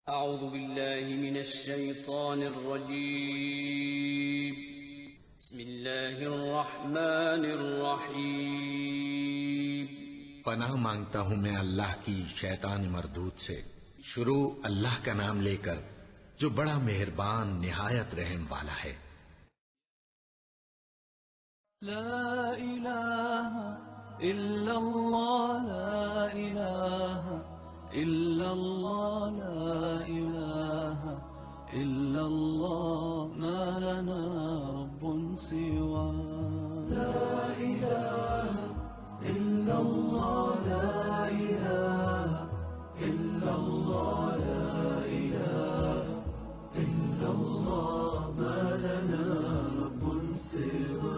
أعوذ بالله من الشيطان الرجيم بسم الله الرحمن الرحيم پناہ مانگتا ہوں میں اللہ کی شیطان مردود سے۔ شروع اللہ کا نام لے کر جو بڑا مہربان نہایت رحم والا ہے۔ لا الہ الا اللہ لا الہ الا اللہ لا الہ الا اللہ ما لنا رب سوا لا الہ الا اللہ لا الہ الا اللہ لا الہ الا اللہ ما لنا رب سوا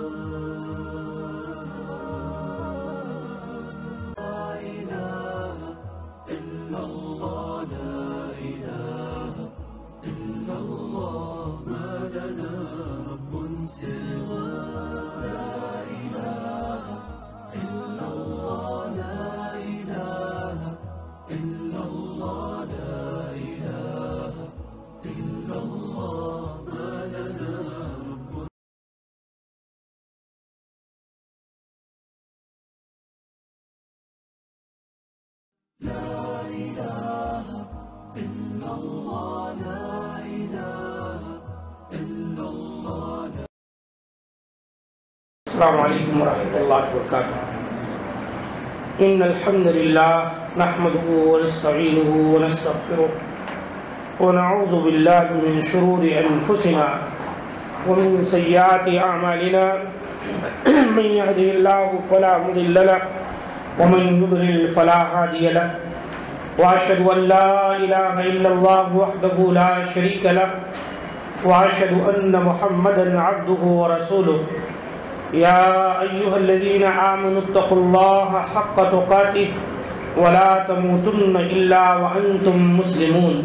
السلام علیکم ورحمۃ اللہ وبرکاتہ۔ ان الحمد للہ نحمده ونستعینه ونستغفره ونعوذ باللہ من شرور انفسنا ومن سیئات اعمالنا من يهده الله فلا مضل له ومن يضلل فلا هادي له واشهد ان لا اله الا الله وحده لا شريك له واشهد ان محمدا عبده ورسوله يا أيها الذين آمنوا اتقوا الله حق تقاته ولا تموتن إلا وأنتم مسلمون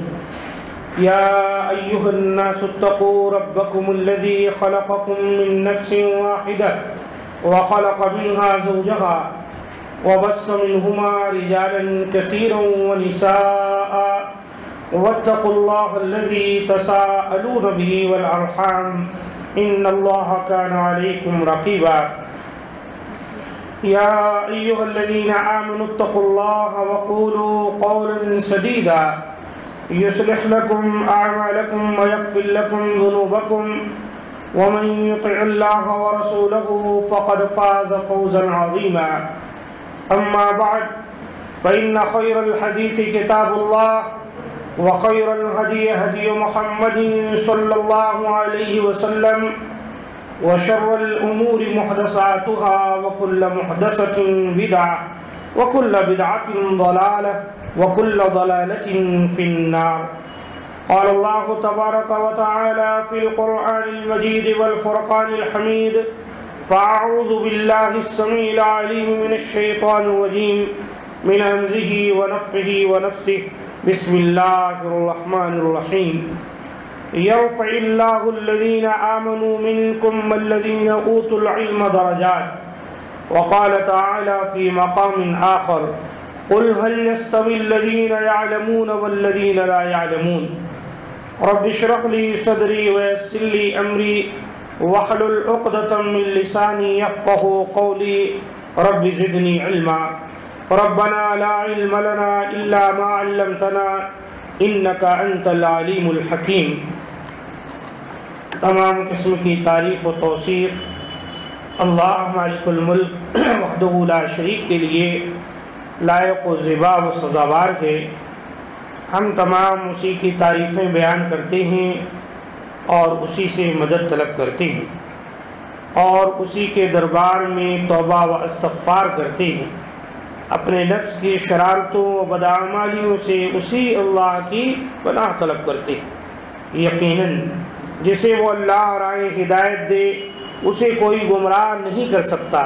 يا أيها الناس اتقوا ربكم الذي خلقكم من نفس واحدة وخلق منها زوجها وبث منهما رجالا كثيرا ونساء واتقوا الله الذي تساءلون به والأرحام إن الله كان عليكم رقيبا يا أيها الذين آمنوا اتقوا الله وقولوا قولا سديدا يصلح لكم أعمالكم ويغفر لكم ذنوبكم ومن يطع الله ورسوله فقد فاز فوزا عظيما أما بعد فإن خير الحديث كتاب الله وخير الهدي هدي محمد صلى الله عليه وسلم وشر الأمور محدثاتها وكل محدثة بدعة وكل بدعة ضلالة وكل ضلالة في النار قال الله تبارك وتعالى في القرآن المجيد والفرقان الحميد فأعوذ بالله السميع العليم من الشيطان الرجيم من همزه ونفخه ونفثه بسم الله الرحمن الرحيم يرفع الله الذين آمنوا منكم والذين أوتوا العلم درجات وقال تعالى في مقام آخر قل هل يستوي الذين يعلمون والذين لا يعلمون رب اشرح لي صدري ويسر لي أمري واحلل عقدة من لساني يفقهوا قولي رب زدني علما ربنا لا علم لنا إلا ما علمتنا إنك أنت العليم الحكيم۔ تمام قسم کی تعریف و توصیف اللہ مالک الملک وحدہ لا شریک کے لیے لائق و زیبا و سزاوار ہے۔ ہم تمام اسی کی تعریفیں بیان کرتے ہیں اور اسی سے مدد طلب کرتے ہیں اور اسی کے دربار میں توبہ و استغفار کرتے ہیں۔ اپنے نفس کی شرارتوں و بدعمالیوں سے اسی اللہ کی پناہ طلب کرتے ہیں۔ یقیناً جسے وہ اللہ راہ ہدایت دے اسے کوئی گمراہ نہیں کر سکتا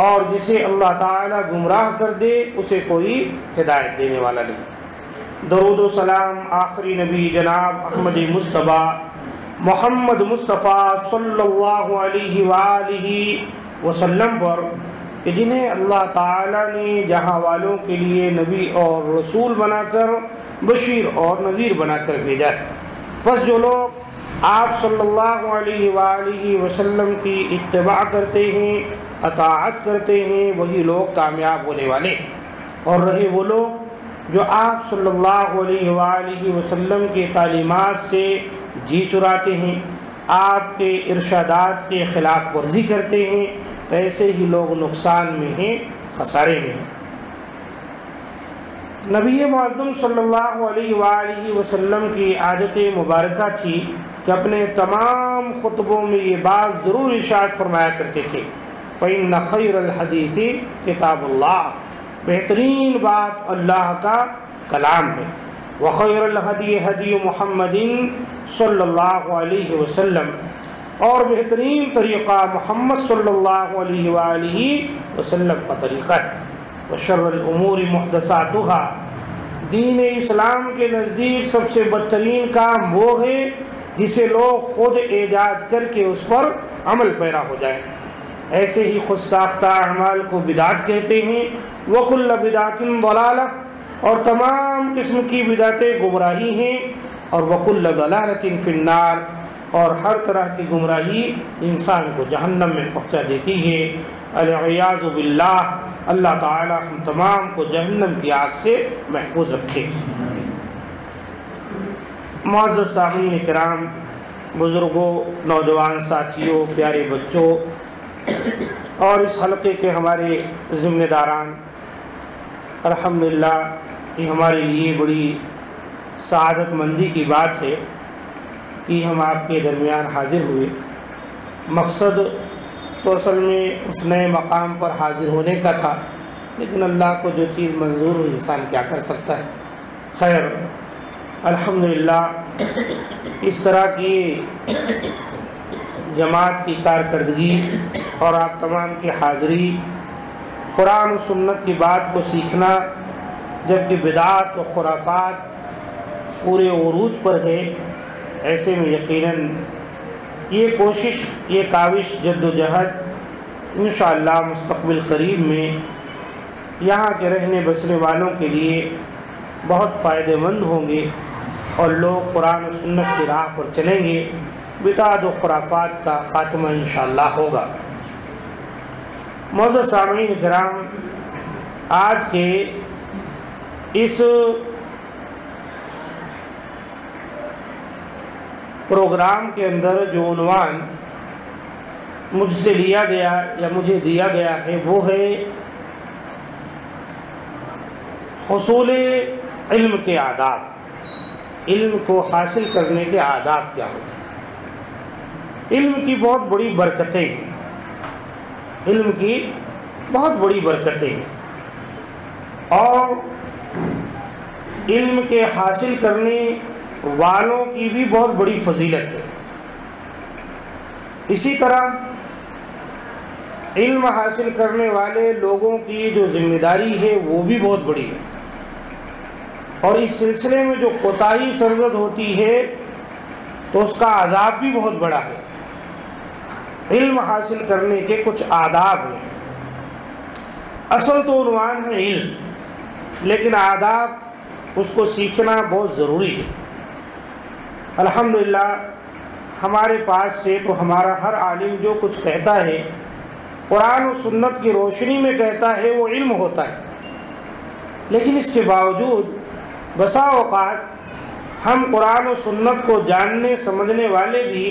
اور جسے اللہ تعالی گمراہ کر دے اسے کوئی ہدایت دینے والا نہیں۔ درود و سلام آخری نبی جناب احمد مصطفیٰ محمد مصطفیٰ صلی اللہ علیہ وآلہ وسلم پر کہ جنہیں اللہ تعالیٰ نے جہاں والوں کے لیے نبی اور رسول بنا کر بشیر اور نذیر بنا کر بھیجا ہے۔ بس جو لوگ آپ صلی اللہ علیہ وآلہ وسلم کی اتباع کرتے ہیں، اطاعت کرتے ہیں، وہی لوگ کامیاب ہونے والے، اور رہے وہ لوگ جو آپ صلی اللہ علیہ وآلہ وسلم کی تعلیمات سے جی چراتے ہیں، آپ کے ارشادات کے خلاف ورزی کرتے ہیں، تو ایسے ہی لوگ نقصان میں ہیں، خسارے میں ہیں۔ نبی معظم صلی اللہ علیہ وآلہ وسلم کی عادت مبارکہ تھی کہ اپنے تمام خطبوں میں یہ بات ضرور ارشاد فرمایا کرتے تھے، فَإِنَّ خَيْرَ الْحَدِيثِ کتاب اللہ، بہترین بات اللہ کا کلام ہے، وَخَيْرَ الْهَدِيِ هَدِيُّ مُحَمَّدٍ صلی اللہ علیہ وسلم، اور بہترین طریقہ محمد صلی اللہ علیہ وآلہ وسلم کا طریقہ ہے، وَشَرَّ الْأُمُورِ مُحْدَثَاتُهَا، دین اسلام کے نزدیک سب سے بدترین کام وہ ہے جسے لوگ خود ایجاد کر کے اس پر عمل پیرا ہو جائیں۔ ایسے ہی خود ساختہ اعمال کو بدعت کہتے ہیں، وَكُلَّ بِدْعَةٍ ضَلَالَةٍ، اور تمام قسم کی بدعتیں گمراہی ہیں، اور وَكُلَّ ضَلَالَةٍ فِي النَّارِ، اور ہر طرح کی گمراہی انسان کو جہنم میں پہنچا دیتی ہے۔ العیاذ باللہ، اللہ تعالی ہم تمام کو جہنم کی آگ سے محفوظ رکھے۔ معزز سامعین کرام، بزرگوں، نوجوان ساتھیوں، پیارے بچوں، اور اس حلقے کے ہمارے ذمہ داران، الحمدللہ یہ ہمارے لیے بڑی سعادت مندی کی بات ہے کہ ہم آپ کے درمیان حاضر ہوئے۔ مقصد تو اصل میں اس نئے مقام پر حاضر ہونے کا تھا، لیکن اللہ کو جو چیز منظور ہو انسان کیا کر سکتا ہے۔ خیر، الحمدللہ اس طرح کی جماعت کی کارکردگی اور آپ تمام کی حاضری، قرآن و سنت کی بات کو سیکھنا، جبکہ بدعات و خرافات پورے عروج پر ہے، ایسے میں یقیناً یہ کوشش، یہ کاوش، جد و جہد انشاءاللہ مستقبل قریب میں یہاں کے رہنے بسنے والوں کے لیے بہت فائدہ مند ہوں گے، اور لوگ قرآن و سنت کی راہ پر چلیں گے، بدعات و خرافات کا خاتمہ انشاءاللہ ہوگا۔ معزز سامعین کرام، آج کے اس پروگرام کے اندر جو عنوان مجھ سے لیا گیا یا مجھے دیا گیا ہے وہ ہے حصول علم کے آداب، علم کو حاصل کرنے کے آداب کیا ہوتے ہیں۔ علم کی بہت بڑی برکتیں ہیں، علم کی بہت بڑی برکتیں ہیں، اور علم کے حاصل کرنے والوں کی بھی بہت بڑی فضیلت ہے۔ اسی طرح علم حاصل کرنے والے لوگوں کی جو ذمہ داری ہے وہ بھی بہت بڑی ہے، اور اس سلسلے میں جو کوتاہی سرزد ہوتی ہے تو اس کا عذاب بھی بہت بڑا ہے۔ علم حاصل کرنے کے کچھ آداب ہیں۔ اصل تو عنوان ہے علم، لیکن آداب اس کو سیکھنا بہت ضروری ہے۔ الحمدللہ ہمارے پاس سے تو ہمارا ہر عالم جو کچھ کہتا ہے قرآن و سنت کی روشنی میں کہتا ہے وہ علم ہوتا ہے، لیکن اس کے باوجود بسا اوقات ہم قرآن و سنت کو جاننے سمجھنے والے بھی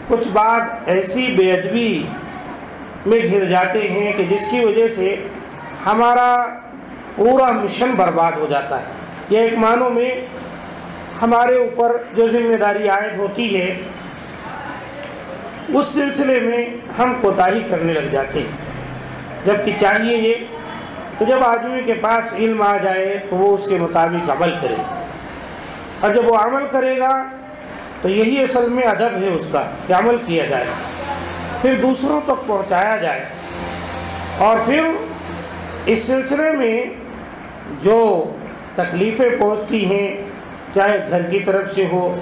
کچھ بات ایسی بے ادبی میں گھر جاتے ہیں کہ جس کی وجہ سے ہمارا پورا مشن برباد ہو جاتا ہے۔ یہ ایک معنوں میں ہمارے اوپر جو ذمہ داری عائد ہوتی ہے اس سلسلے میں ہم کوتاہی کرنے لگ جاتے ہیں، جبکہ چاہیے یہ کہ جب آدمی کے پاس علم آ جائے تو وہ اس کے مطابق عمل کرے، اور جب وہ عمل کرے گا تو یہی اصل میں ادب ہے اس کا کہ عمل کیا جائے، پھر دوسروں تک پہنچایا جائے، اور پھر اس سلسلے میں جو تکلیفیں پہنچتی ہیں چاہے گھر کی طرف سے ہو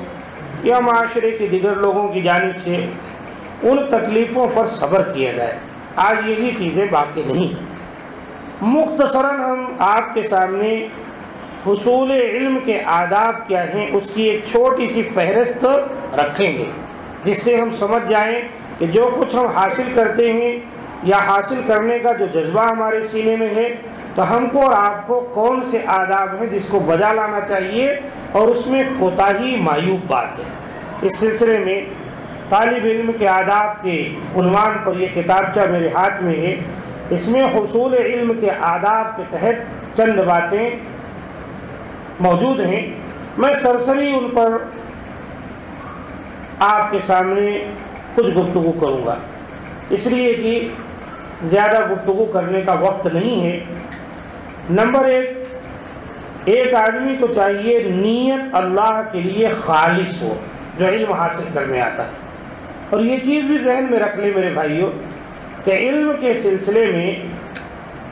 یا معاشرے کے دیگر لوگوں کی جانب سے، ان تکلیفوں پر صبر کیا جائے، آج یہی چیزیں باقی نہیں۔ مختصراً ہم آپ کے سامنے حصول علم کے آداب کیا ہیں اس کی ایک چھوٹی سی فہرست رکھیں گے، جس سے ہم سمجھ جائیں کہ جو کچھ ہم حاصل کرتے ہیں یا حاصل کرنے کا جو جذبہ ہمارے سینے میں ہے تو ہم کو اور آپ کو کون سے آداب ہیں جس کو بجا لانا چاہیے اور اس میں کوتاہی معیوب بات ہے۔ اس سلسلے میں طالب علم کے آداب کے عنوان پر یہ کتابچہ میرے ہاتھ میں ہے، اس میں حصول علم کے آداب کے تحت چند باتیں موجود ہیں۔ میں سرسری ان پر آپ کے سامنے کچھ گفتگو کروں گا، اس لیے کہ زیادہ گفتگو کرنے کا وقت نہیں ہے۔ نمبر ایک آدمی کو چاہیے نیت اللہ کے لیے خالص ہو جو علم حاصل کرنے آتا ہے۔ اور یہ چیز بھی ذہن میں رکھ لیں میرے بھائیوں کہ علم کے سلسلے میں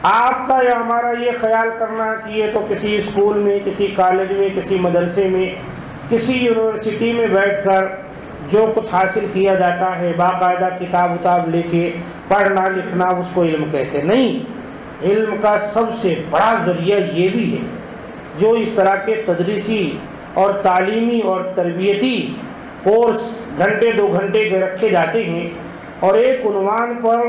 آپ کا یا ہمارا یہ خیال کرنا کہ یہ تو کسی اسکول میں، کسی کالج میں، کسی مدرسے میں، کسی یونیورسٹی میں بیٹھ کر جو کچھ حاصل کیا جاتا ہے باقاعدہ کتاب اتاب لے کے پڑھنا لکھنا اس کو علم کہتے ہیں۔ نہیں، علم کا سب سے بڑا ذریعہ یہ بھی ہے جو اس طرح کے تدریسی اور تعلیمی اور تربیتی کورس گھنٹے 2 گھنٹے کے رکھے جاتے ہیں اور ایک عنوان پر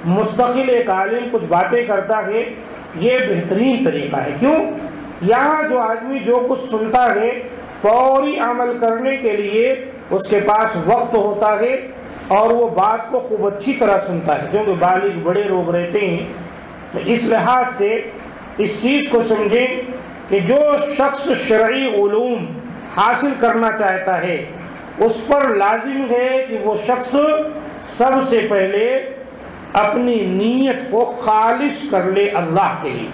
مستقل ایک عالم کچھ باتیں کرتا ہے، یہ بہترین طریقہ ہے۔ کیوں؟ یہاں جو آدمی جو کچھ سنتا ہے فوری عمل کرنے کے لیے اس کے پاس وقت ہوتا ہے اور وہ بات کو خوب اچھی طرح سنتا ہے، کیونکہ بالغ بڑے لوگ رہتے ہیں۔ تو اس لحاظ سے اس چیز کو سمجھیں کہ جو شخص شرعی علوم حاصل کرنا چاہتا ہے اس پر لازم ہے کہ وہ شخص سب سے پہلے اپنی نیت کو خالص کر لے اللہ کے لیے۔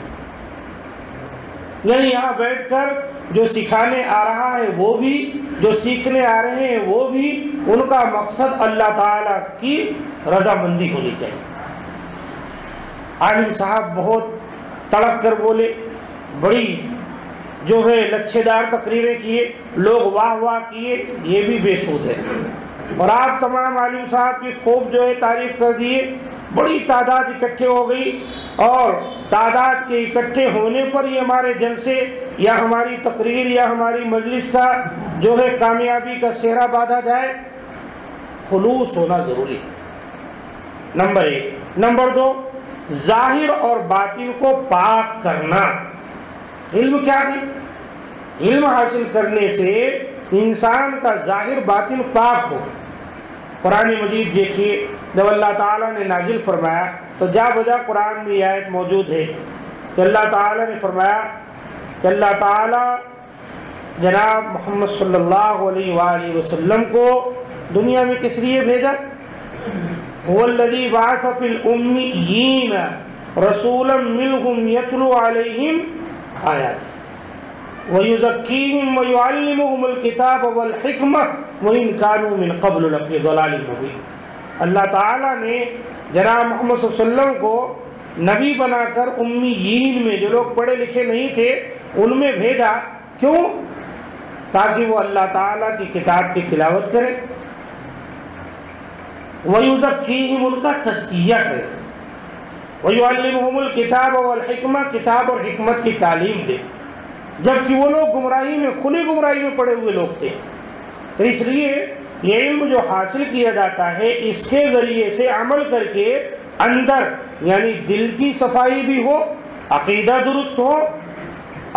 یعنی یہاں بیٹھ کر جو سکھانے آ رہا ہے وہ بھی، جو سیکھنے آ رہے ہیں وہ بھی، ان کا مقصد اللہ تعالیٰ کی رضامندی ہونی چاہیے۔ عالم صاحب بہت تڑپ کر بولے، بڑی جو ہے لچھے دار تقریریں کیے، لوگ واہ واہ کیے، یہ بھی بے سود ہے۔ اور آپ تمام عالم صاحب کی خوب جو ہے تعریف کر دیے، بڑی تعداد اکٹھے ہو گئی، اور تعداد کے اکٹھے ہونے پر ہی ہمارے جلسے یا ہماری تقریر یا ہماری مجلس کا جو ہے کامیابی کا سہرا باندھا جائے۔ خلوص ہونا ضروری ہے، نمبر 1۔ نمبر 2، ظاہر اور باطن کو پاک کرنا۔ علم کیا ہے؟ علم حاصل کرنے سے انسان کا ظاہر باطن پاک ہو۔ قرآن مجید دیکھیے، جب اللہ تعالیٰ نے نازل فرمایا تو جا بجا قرآن میں یہ آیت موجود ہے کہ اللہ تعالیٰ نے فرمایا کہ اللہ تعالیٰ جناب محمد صلی اللہ علیہ وآلہ وسلم کو دنیا میں کس لیے بھیجا؟ هو الذی بعث فی الامیین رسولا منہم یتلو علیہم آیاتہ وَيُزَكِّيهِمْ وَيُعَلِّمُهُمُ الْكِتَابَ وَالْحِكْمَةَ وَإِنْ كَانُوا مِنْ قَبْلُ لَفِي ضَلَالٍ مُبِينٍ۔ اللہ تعالیٰ نے جناب محمد صلی اللہ علیہ وسلم کو نبی بنا کر امیین میں، جو لوگ پڑھے لکھے نہیں تھے، ان میں بھیجا۔ کیوں؟ تاکہ وہ اللہ تعالیٰ کی کتاب کی تلاوت کرے، وَيُزَكِّيهِمْ ان کا تزکیہ کرے، وَيُعَلِّمُهُمُ الْكِتَابَ وَالْحِكْمَةَ کتاب اور حکمت کی تعلیم دے، جبکہ وہ لوگ گمراہی میں، کھلی گمراہی میں پڑے ہوئے لوگ تھے۔ تو اس لیے یہ علم جو حاصل کیا جاتا ہے اس کے ذریعے سے عمل کر کے اندر یعنی دل کی صفائی بھی ہو، عقیدہ درست ہو،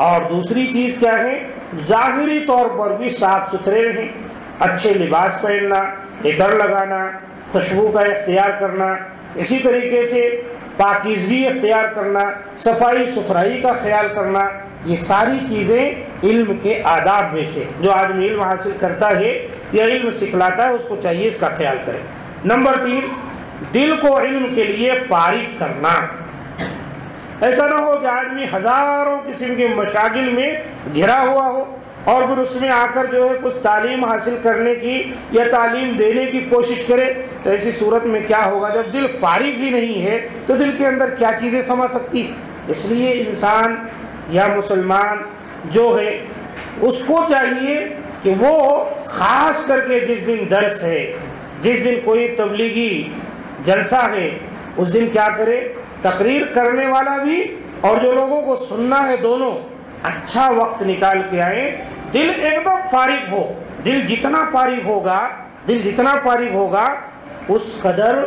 اور دوسری چیز کیا ہے، ظاہری طور پر بھی صاف ستھرے رہیں، اچھے لباس پہننا، عطر لگانا، خوشبو کا اختیار کرنا، اسی طریقے سے پاکیزگی اختیار کرنا، صفائی ستھرائی کا خیال کرنا، یہ ساری چیزیں علم کے آداب میں سے جو آدمی علم حاصل کرتا ہے یا علم سکھلاتا ہے اس کو چاہیے اس کا خیال کرے۔ نمبر 3، دل کو علم کے لیے فارغ کرنا۔ ایسا نہ ہو کہ آدمی ہزاروں قسم کے مشاغل میں گھرا ہوا ہو اور پھر اس میں آ کر جو ہے کچھ تعلیم حاصل کرنے کی یا تعلیم دینے کی کوشش کرے، تو ایسی صورت میں کیا ہوگا؟ جب دل فارغ ہی نہیں ہے تو دل کے اندر کیا چیزیں سما سکتی؟ اس لیے انسان یا مسلمان جو ہے اس کو چاہیے کہ وہ خاص کر کے جس دن درس ہے، جس دن کوئی تبلیغی جلسہ ہے، اس دن کیا کرے؟ تقریر کرنے والا بھی اور جو لوگوں کو سننا ہے دونوں اچھا وقت نکال کے آئیں، دل ایک دم فارغ ہو. دل جتنا فارغ ہوگا اس قدر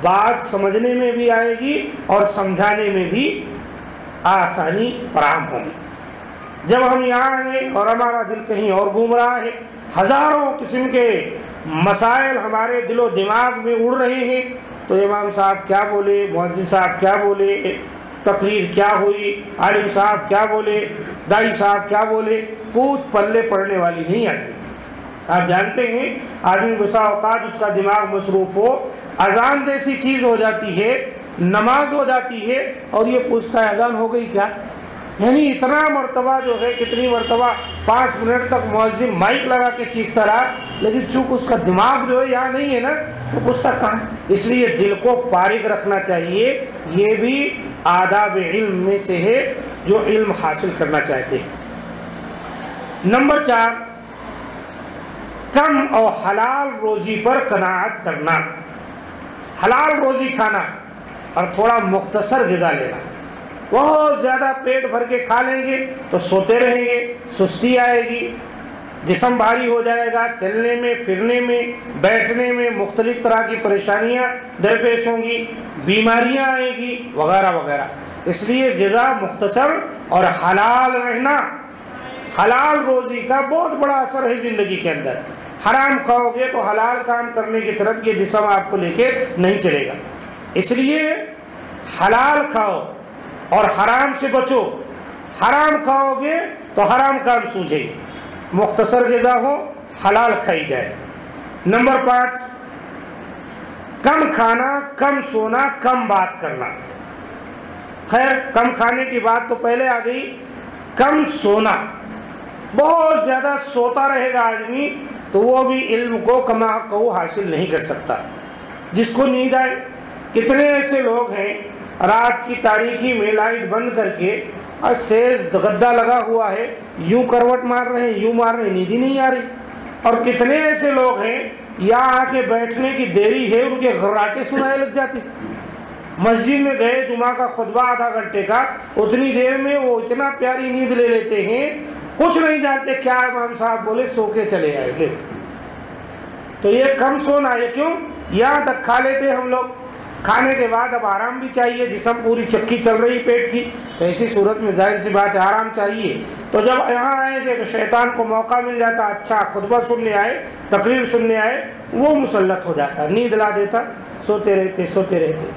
بات سمجھنے میں بھی آئے گی اور سمجھانے میں بھی آسانی فراہم ہوگی. جب ہم یہاں ہیں اور ہمارا دل کہیں اور گھوم رہا ہے، ہزاروں قسم کے مسائل ہمارے دل و دماغ میں اڑ رہے ہیں، تو امام صاحب کیا بولے، مؤذن صاحب کیا بولے، تقریر کیا ہوئی، عالم صاحب کیا بولے، دائی صاحب کیا بولے، پوت پلے پڑنے والی نہیں آدمی. آپ جانتے ہیں آدمی بسا اوقات اس کا دماغ مصروف ہو، اذان جیسی چیز ہو جاتی ہے، نماز ہو جاتی ہے اور یہ پوچھتا ہے اذان ہو گئی کیا. یعنی اتنا مرتبہ جو ہے، کتنی مرتبہ 5 منٹ تک مؤذن مائک لگا کے چیختا رہا، لیکن چونکہ اس کا دماغ جو ہے یہاں نہیں ہے نا، وہ پوچھتا کہاں. اس لیے دل کو فارغ رکھنا چاہیے. یہ بھی آداب علم میں سے ہے جو علم حاصل کرنا چاہتے ہیں. نمبر 4، کم اور حلال روزی پر قناعت کرنا. حلال روزی کھانا اور تھوڑا مختصر غذا لینا. بہت زیادہ پیٹ بھر کے کھا لیں گے تو سوتے رہیں گے، سستی آئے گی، جسم بھاری ہو جائے گا، چلنے میں، پھرنے میں، بیٹھنے میں مختلف طرح کی پریشانیاں درپیش ہوں گی، بیماریاں آئیں گی وغیرہ وغیرہ. اس لیے غذا مختصر اور حلال رہنا. حلال روزی کا بہت بڑا اثر ہے زندگی کے اندر. حرام کھاؤ گے تو حلال کام کرنے کی طرف یہ جسم آپ کو لے کے نہیں چلے گا. اس لیے حلال کھاؤ اور حرام سے بچو. حرام کھاؤ گے تو حرام کام سوجھے گی. مختصر غذا ہو، حلال کھائی جائے. نمبر 5، کم کھانا، کم سونا، کم بات کرنا. خیر کم کھانے کی بات تو پہلے آ گئی. کم سونا، بہت زیادہ سوتا رہے گا آدمی تو وہ بھی علم کو کما کو حاصل نہیں کر سکتا. جس کو نیند آئے، کتنے ایسے لوگ ہیں رات کی تاریکی میں لائٹ بند کر کے اور سیز گدا لگا ہوا ہے، یوں کروٹ مار رہے ہیں، یوں مار رہے ہیں، نیند ہی نہیں آ رہی. اور کتنے ایسے لوگ ہیں یہاں آ کے بیٹھنے کی دیری ہے، ان کے غراٹے سنانے لگ جاتی. مسجد میں گئے، جمعہ کا خطبہ آدھا گھنٹے کا، اتنی دیر میں وہ اتنا پیاری نیند لے لیتے ہیں، کچھ نہیں جانتے کیا امام صاحب بولے، سو کے چلے آئے. لے تو یہ کم سونا. یہ کیوں؟ یہاں تک کھا لیتے ہم لوگ، کھانے کے بعد اب آرام بھی چاہیے. جسم پوری چکی چل رہی پیٹ کی، تو ایسی صورت میں ظاہر سی بات ہے آرام چاہیے. تو جب یہاں آئیں گے تو شیطان کو موقع مل جاتا، اچھا خطبہ سننے آئے، تقریر سننے آئے، وہ مسلط ہو جاتا، نیند لا دیتا، سوتے رہتے.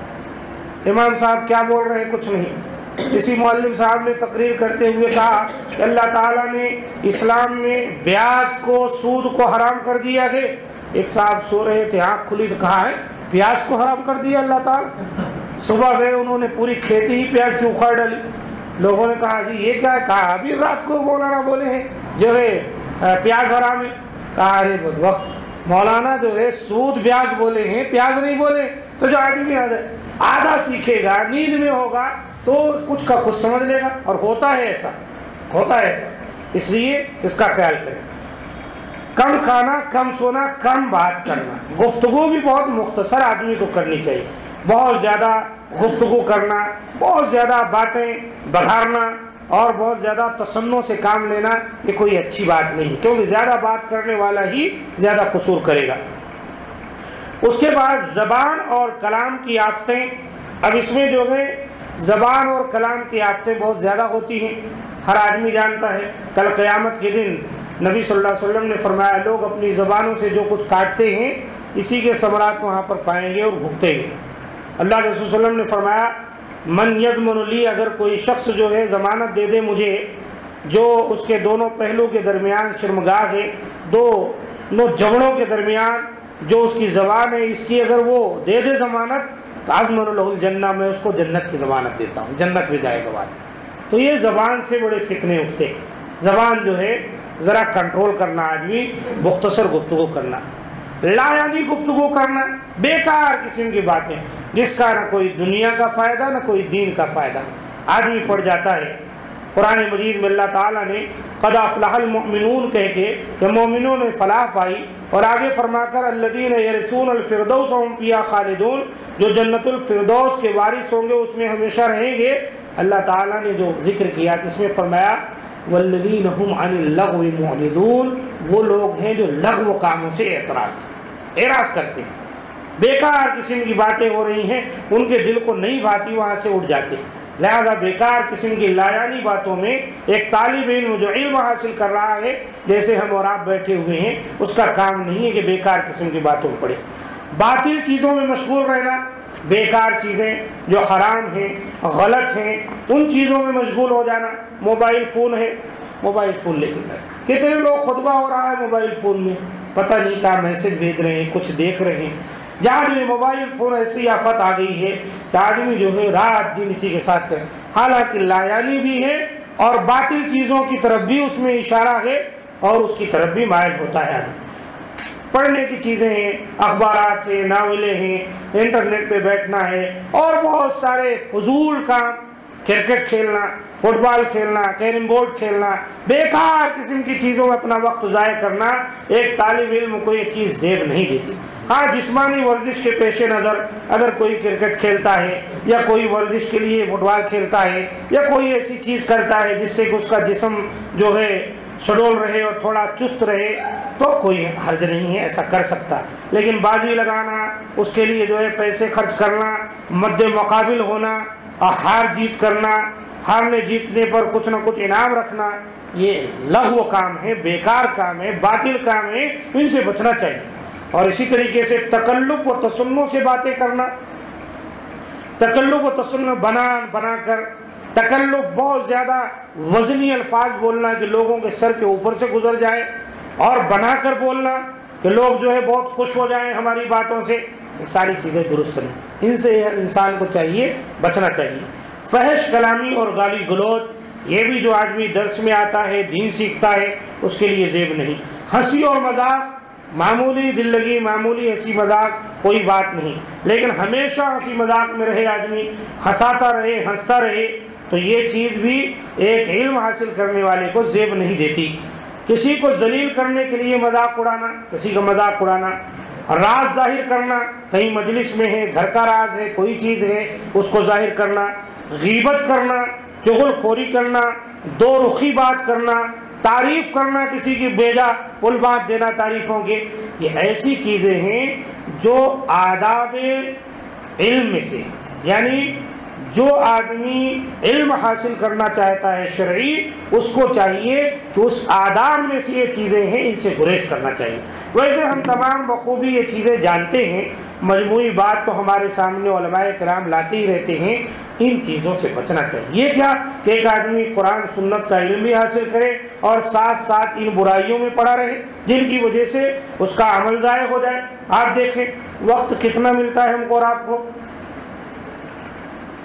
امام صاحب کیا بول رہے ہیں؟ کچھ نہیں. کسی معلم صاحب نے تقریر کرتے ہوئے کہا کہ اللہ تعالیٰ نے اسلام میں بیاج کو، سود کو حرام کر دیا ہے. ایک صاحب سو رہے تھے، آنکھ کھلی تو کہا ہے پیاز کو حرام کر دیا اللہ تعالیٰ. صبح گئے، انہوں نے پوری کھیتی ہی پیاز کی اکھاڑ ڈالی. لوگوں نے کہا جی یہ کیا ہے؟ کہا ابھی رات کو مولانا بولے ہیں جو ہے پیاز حرام ہے. کہا ارے بہت وقت مولانا جو ہے سود بیاج بولے ہیں، پیاز نہیں بولے. تو جو آدمی آدھا سیکھے گا، نیند میں ہوگا تو کچھ کا کچھ سمجھ لے گا. اور ہوتا ہے ایسا. اس لیے اس کا خیال کریں. کم کھانا، کم سونا، کم بات کرنا. گفتگو بھی بہت مختصر آدمی کو کرنی چاہیے. بہت زیادہ گفتگو کرنا، بہت زیادہ باتیں بڑھانا اور بہت زیادہ تصنع سے کام لینا، یہ کوئی اچھی بات نہیں، کیونکہ زیادہ بات کرنے والا ہی زیادہ قصور کرے گا. اس کے بعد زبان اور کلام کی آفتیں. اب اس میں جو ہے زبان اور کلام کی آفتیں بہت زیادہ ہوتی ہیں. ہر آدمی جانتا ہے کل قیامت کے دن نبی صلی اللہ علیہ وسلم نے فرمایا لوگ اپنی زبانوں سے جو کچھ کاٹتے ہیں اسی کے ثمرات وہاں پر پائیں گے اور بھگتیں گے. اللہ کے رسول صلی اللہ علیہ وسلم نے فرمایا من یضمن لی، اگر کوئی شخص جو ہے ضمانت دے دے مجھے، جو اس کے دونوں پہلو کے درمیان شرمگاہ ہے، دو جبڑوں کے درمیان جو اس کی زبان ہے، اس کی اگر وہ دے دے ضمانت تو اضمن لہ الجنہ، میں اس کو جنت کی ضمانت دیتا ہوں، جنت میں جائے گا. تو یہ زبان سے بڑے فتنے اٹھتے. زبان جو ہے ذرا کنٹرول کرنا، آدمی مختصر گفتگو کرنا، لا یعنی گفتگو کرنا، بیکار قسم کی باتیں جس کا نہ کوئی دنیا کا فائدہ نہ کوئی دین کا فائدہ. آدمی پڑ جاتا ہے. قرآن مجید میں اللہ تعالیٰ نے قد افلح المؤمنون کہہ کے کہ مومنوں نے فلاح پائی، اور آگے فرما کر الذین یرثون الفردوس هم فیہا خالدون، جو جنت الفردوس کے وارث ہوں گے اس میں ہمیشہ رہیں گے۔ اللہ تعالیٰ نے جو ذکر کیا اس میں فرمایا والذین هم عن اللغو معرضون، وہ لوگ ہیں جو لغو کاموں سے اعراض کرتے ہیں، بیکار قسم کی باتیں ہو رہی ہیں ان کے دل کو نہیں بھاتی وہاں سے اٹھ جاتے، لہذا بیکار قسم کی لایانی باتوں میں ایک طالب علم جو علم حاصل کر رہا ہے جیسے ہم اور آپ بیٹھے ہوئے ہیں، اس کا کام نہیں ہے کہ بیکار قسم کی باتوں پڑے، باطل چیزوں میں مشغول رہنا، بیکار چیزیں جو حرام ہیں غلط ہیں ان چیزوں میں مشغول ہو جانا۔ موبائل فون ہے، موبائل فون لے کے بیٹھ، کتنے لوگ خطبہ ہو رہا ہے موبائل فون میں، پتہ نہیں کیا میسج بھیج رہے ہیں، کچھ دیکھ رہے ہیں۔ جہاں جو موبائل فون ایسی آفت آ گئی ہے کہ آدمی جو ہے رات دن اسی کے ساتھ کرے، حالانکہ لایانی بھی ہے اور باطل چیزوں کی طرف بھی اس میں اشارہ ہے اور اس کی طرف بھی مائل ہوتا ہے آدمی۔ پڑھنے کی چیزیں ہیں، اخبارات ہیں، ناولیں ہیں، انٹرنیٹ پہ بیٹھنا ہے اور بہت سارے فضول کام، کرکٹ کھیلنا، فٹ بال کھیلنا، کیرم بورڈ کھیلنا، بیکار قسم کی چیزوں میں اپنا وقت ضائع کرنا، ایک طالب علم کو یہ چیز زیب نہیں دیتی۔ ہاں جسمانی ورزش کے پیش نظر اگر کوئی کرکٹ کھیلتا ہے یا کوئی ورزش کے لیے فٹ بال کھیلتا ہے یا کوئی ایسی چیز کرتا ہے جس سے کہ اس کا جسم جو ہے شڈول رہے اور تھوڑا چست رہے تو کوئی حرج نہیں ہے، ایسا کر سکتا، لیکن بازی لگانا، اس کے لیے جو ہے پیسے خرچ کرنا، مد مقابل ہونا اور ہار جیت کرنا، ہارنے جیتنے پر کچھ نہ کچھ انعام رکھنا، یہ لغو کام ہے، بیکار کام ہے، باطل کام ہے، ان سے بچنا چاہیے۔ اور اسی طریقے سے تکلف و تصنع سے باتیں کرنا، تکلف و تصنع بنا کر تکلف بہت زیادہ وزنی الفاظ بولنا کہ لوگوں کے سر کے اوپر سے گزر جائے، اور بنا کر بولنا کہ لوگ جو ہے بہت خوش ہو جائیں ہماری باتوں سے، یہ ساری چیزیں درست نہیں، ان سے انسان کو چاہیے بچنا چاہیے۔ فحش کلامی اور گالی گلوچ، یہ بھی جو آدمی درس میں آتا ہے دین سیکھتا ہے اس کے لیے زیب نہیں۔ ہنسی اور مذاق، معمولی دل لگی، معمولی ہنسی مذاق کوئی بات نہیں، لیکن ہمیشہ ہنسی مذاق میں رہے آدمی، ہنساتا رہے، ہنستا رہے، تو یہ چیز بھی ایک علم حاصل کرنے والے کو زیب نہیں دیتی۔ کسی کو ذلیل کرنے کے لیے مذاق اڑانا، کسی کا مذاق اڑانا، راز ظاہر کرنا، کہیں مجلس میں ہے، گھر کا راز ہے، کوئی چیز ہے اس کو ظاہر کرنا، غیبت کرنا، چغل خوری کرنا، دو رخی بات کرنا، تعریف کرنا، کسی کی بیجا پل بات دینا تعریفوں کے، یہ ایسی چیزیں ہیں جو آداب علم میں سے، یعنی جو آدمی علم حاصل کرنا چاہتا ہے شرعی، اس کو چاہیے کہ اس آداب میں سے یہ چیزیں ہیں ان سے گریز کرنا چاہیے۔ ویسے ہم تمام بخوبی یہ چیزیں جانتے ہیں، مجموعی بات تو ہمارے سامنے علماء کرام لاتے ہی رہتے ہیں، ان چیزوں سے بچنا چاہیے۔ یہ کیا کہ ایک آدمی قرآن سنت کا علم بھی حاصل کرے اور ساتھ ساتھ ان برائیوں میں پڑا رہے جن کی وجہ سے اس کا عمل ضائع ہو جائے۔ آپ دیکھیں وقت کتنا ملتا ہے ہم کو اور آپ کو،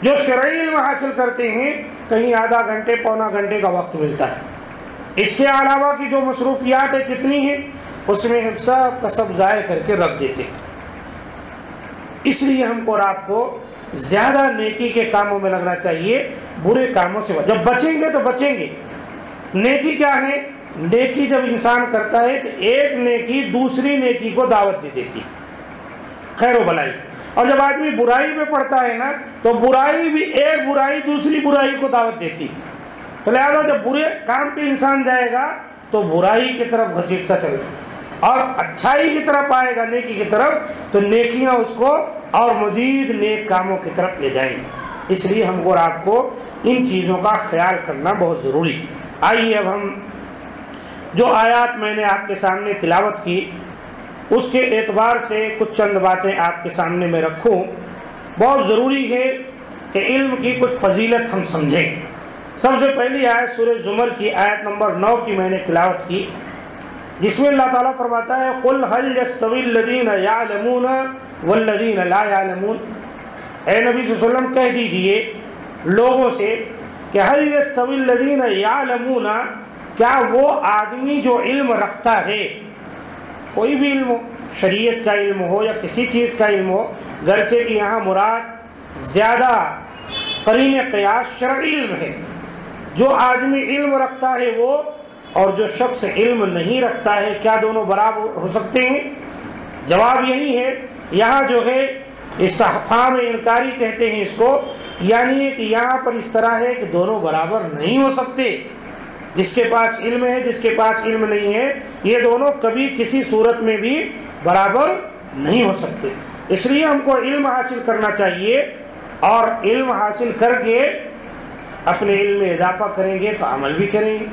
جو شرعی علم حاصل کرتے ہیں کہیں آدھا گھنٹے پونا گھنٹے کا وقت ملتا ہے، اس کے علاوہ کی جو مصروفیات ہیں کتنی ہیں، اس میں ہم سب کا سب ضائع کر کے رکھ دیتے ہیں۔ اس لیے ہم کو اور آپ کو زیادہ نیکی کے کاموں میں لگنا چاہیے، برے کاموں سے جب بچیں گے تو بچیں گے۔ نیکی کیا ہے؟ نیکی جب انسان کرتا ہے تو ایک نیکی دوسری نیکی کو دعوت دے دیتی، خیر و بھلائی، اور جب آدمی برائی پہ پڑتا ہے نا تو برائی بھی ایک برائی دوسری برائی کو دعوت دیتی، تو لہذا جب برے کام پہ انسان جائے گا تو برائی کی طرف گھسیٹتا چل رہا اور اچھائی کی طرف آئے گا، نیکی کی طرف، تو نیکیاں اس کو اور مزید نیک کاموں کی طرف لے جائیں گے۔ اس لیے ہم کو اور آپ کو ان چیزوں کا خیال کرنا بہت ضروری۔ آئیے اب ہم جو آیات میں نے آپ کے سامنے تلاوت کی اس کے اعتبار سے کچھ چند باتیں آپ کے سامنے میں رکھوں۔ بہت ضروری ہے کہ علم کی کچھ فضیلت ہم سمجھیں۔ سب سے پہلی آیت سورہ زمر کی آیت نمبر 9 کی میں نے تلاوت کی، جس میں اللہ تعالیٰ فرماتا ہے قُلْ هَلْ يَسْتَوِي الَّذِينَ يَعْلَمُونَ وَالَّذِينَ لَا يَعْلَمُونَ، اے نبی صلی اللہ علیہ وسلم کہہ دیجئے لوگوں سے کہ هَلْ يَسْتَوِي الَّذِينَ يَعْلَمُونَ، کیا وہ آدمی جو علم رکھتا ہے، کوئی بھی علم ہو، شریعت کا علم ہو یا کسی چیز کا علم ہو، گرچہ کہ یہاں مراد زیادہ قرین قیاس شرعی علم ہے، جو آدمی علم رکھتا ہے وہ اور جو شخص علم نہیں رکھتا ہے کیا دونوں برابر ہو سکتے ہیں؟ جواب یہی ہے. یہاں جو ہے استفہام انکاری کہتے ہیں اس کو، یعنی کہ یہاں پر اس طرح ہے کہ دونوں برابر نہیں ہو سکتے. جس کے پاس علم ہے، جس کے پاس علم نہیں ہے، یہ دونوں کبھی کسی صورت میں بھی برابر نہیں ہو سکتے. اس لیے ہم کو علم حاصل کرنا چاہیے، اور علم حاصل کر کے اپنے علم میں اضافہ کریں گے تو عمل بھی کریں گے،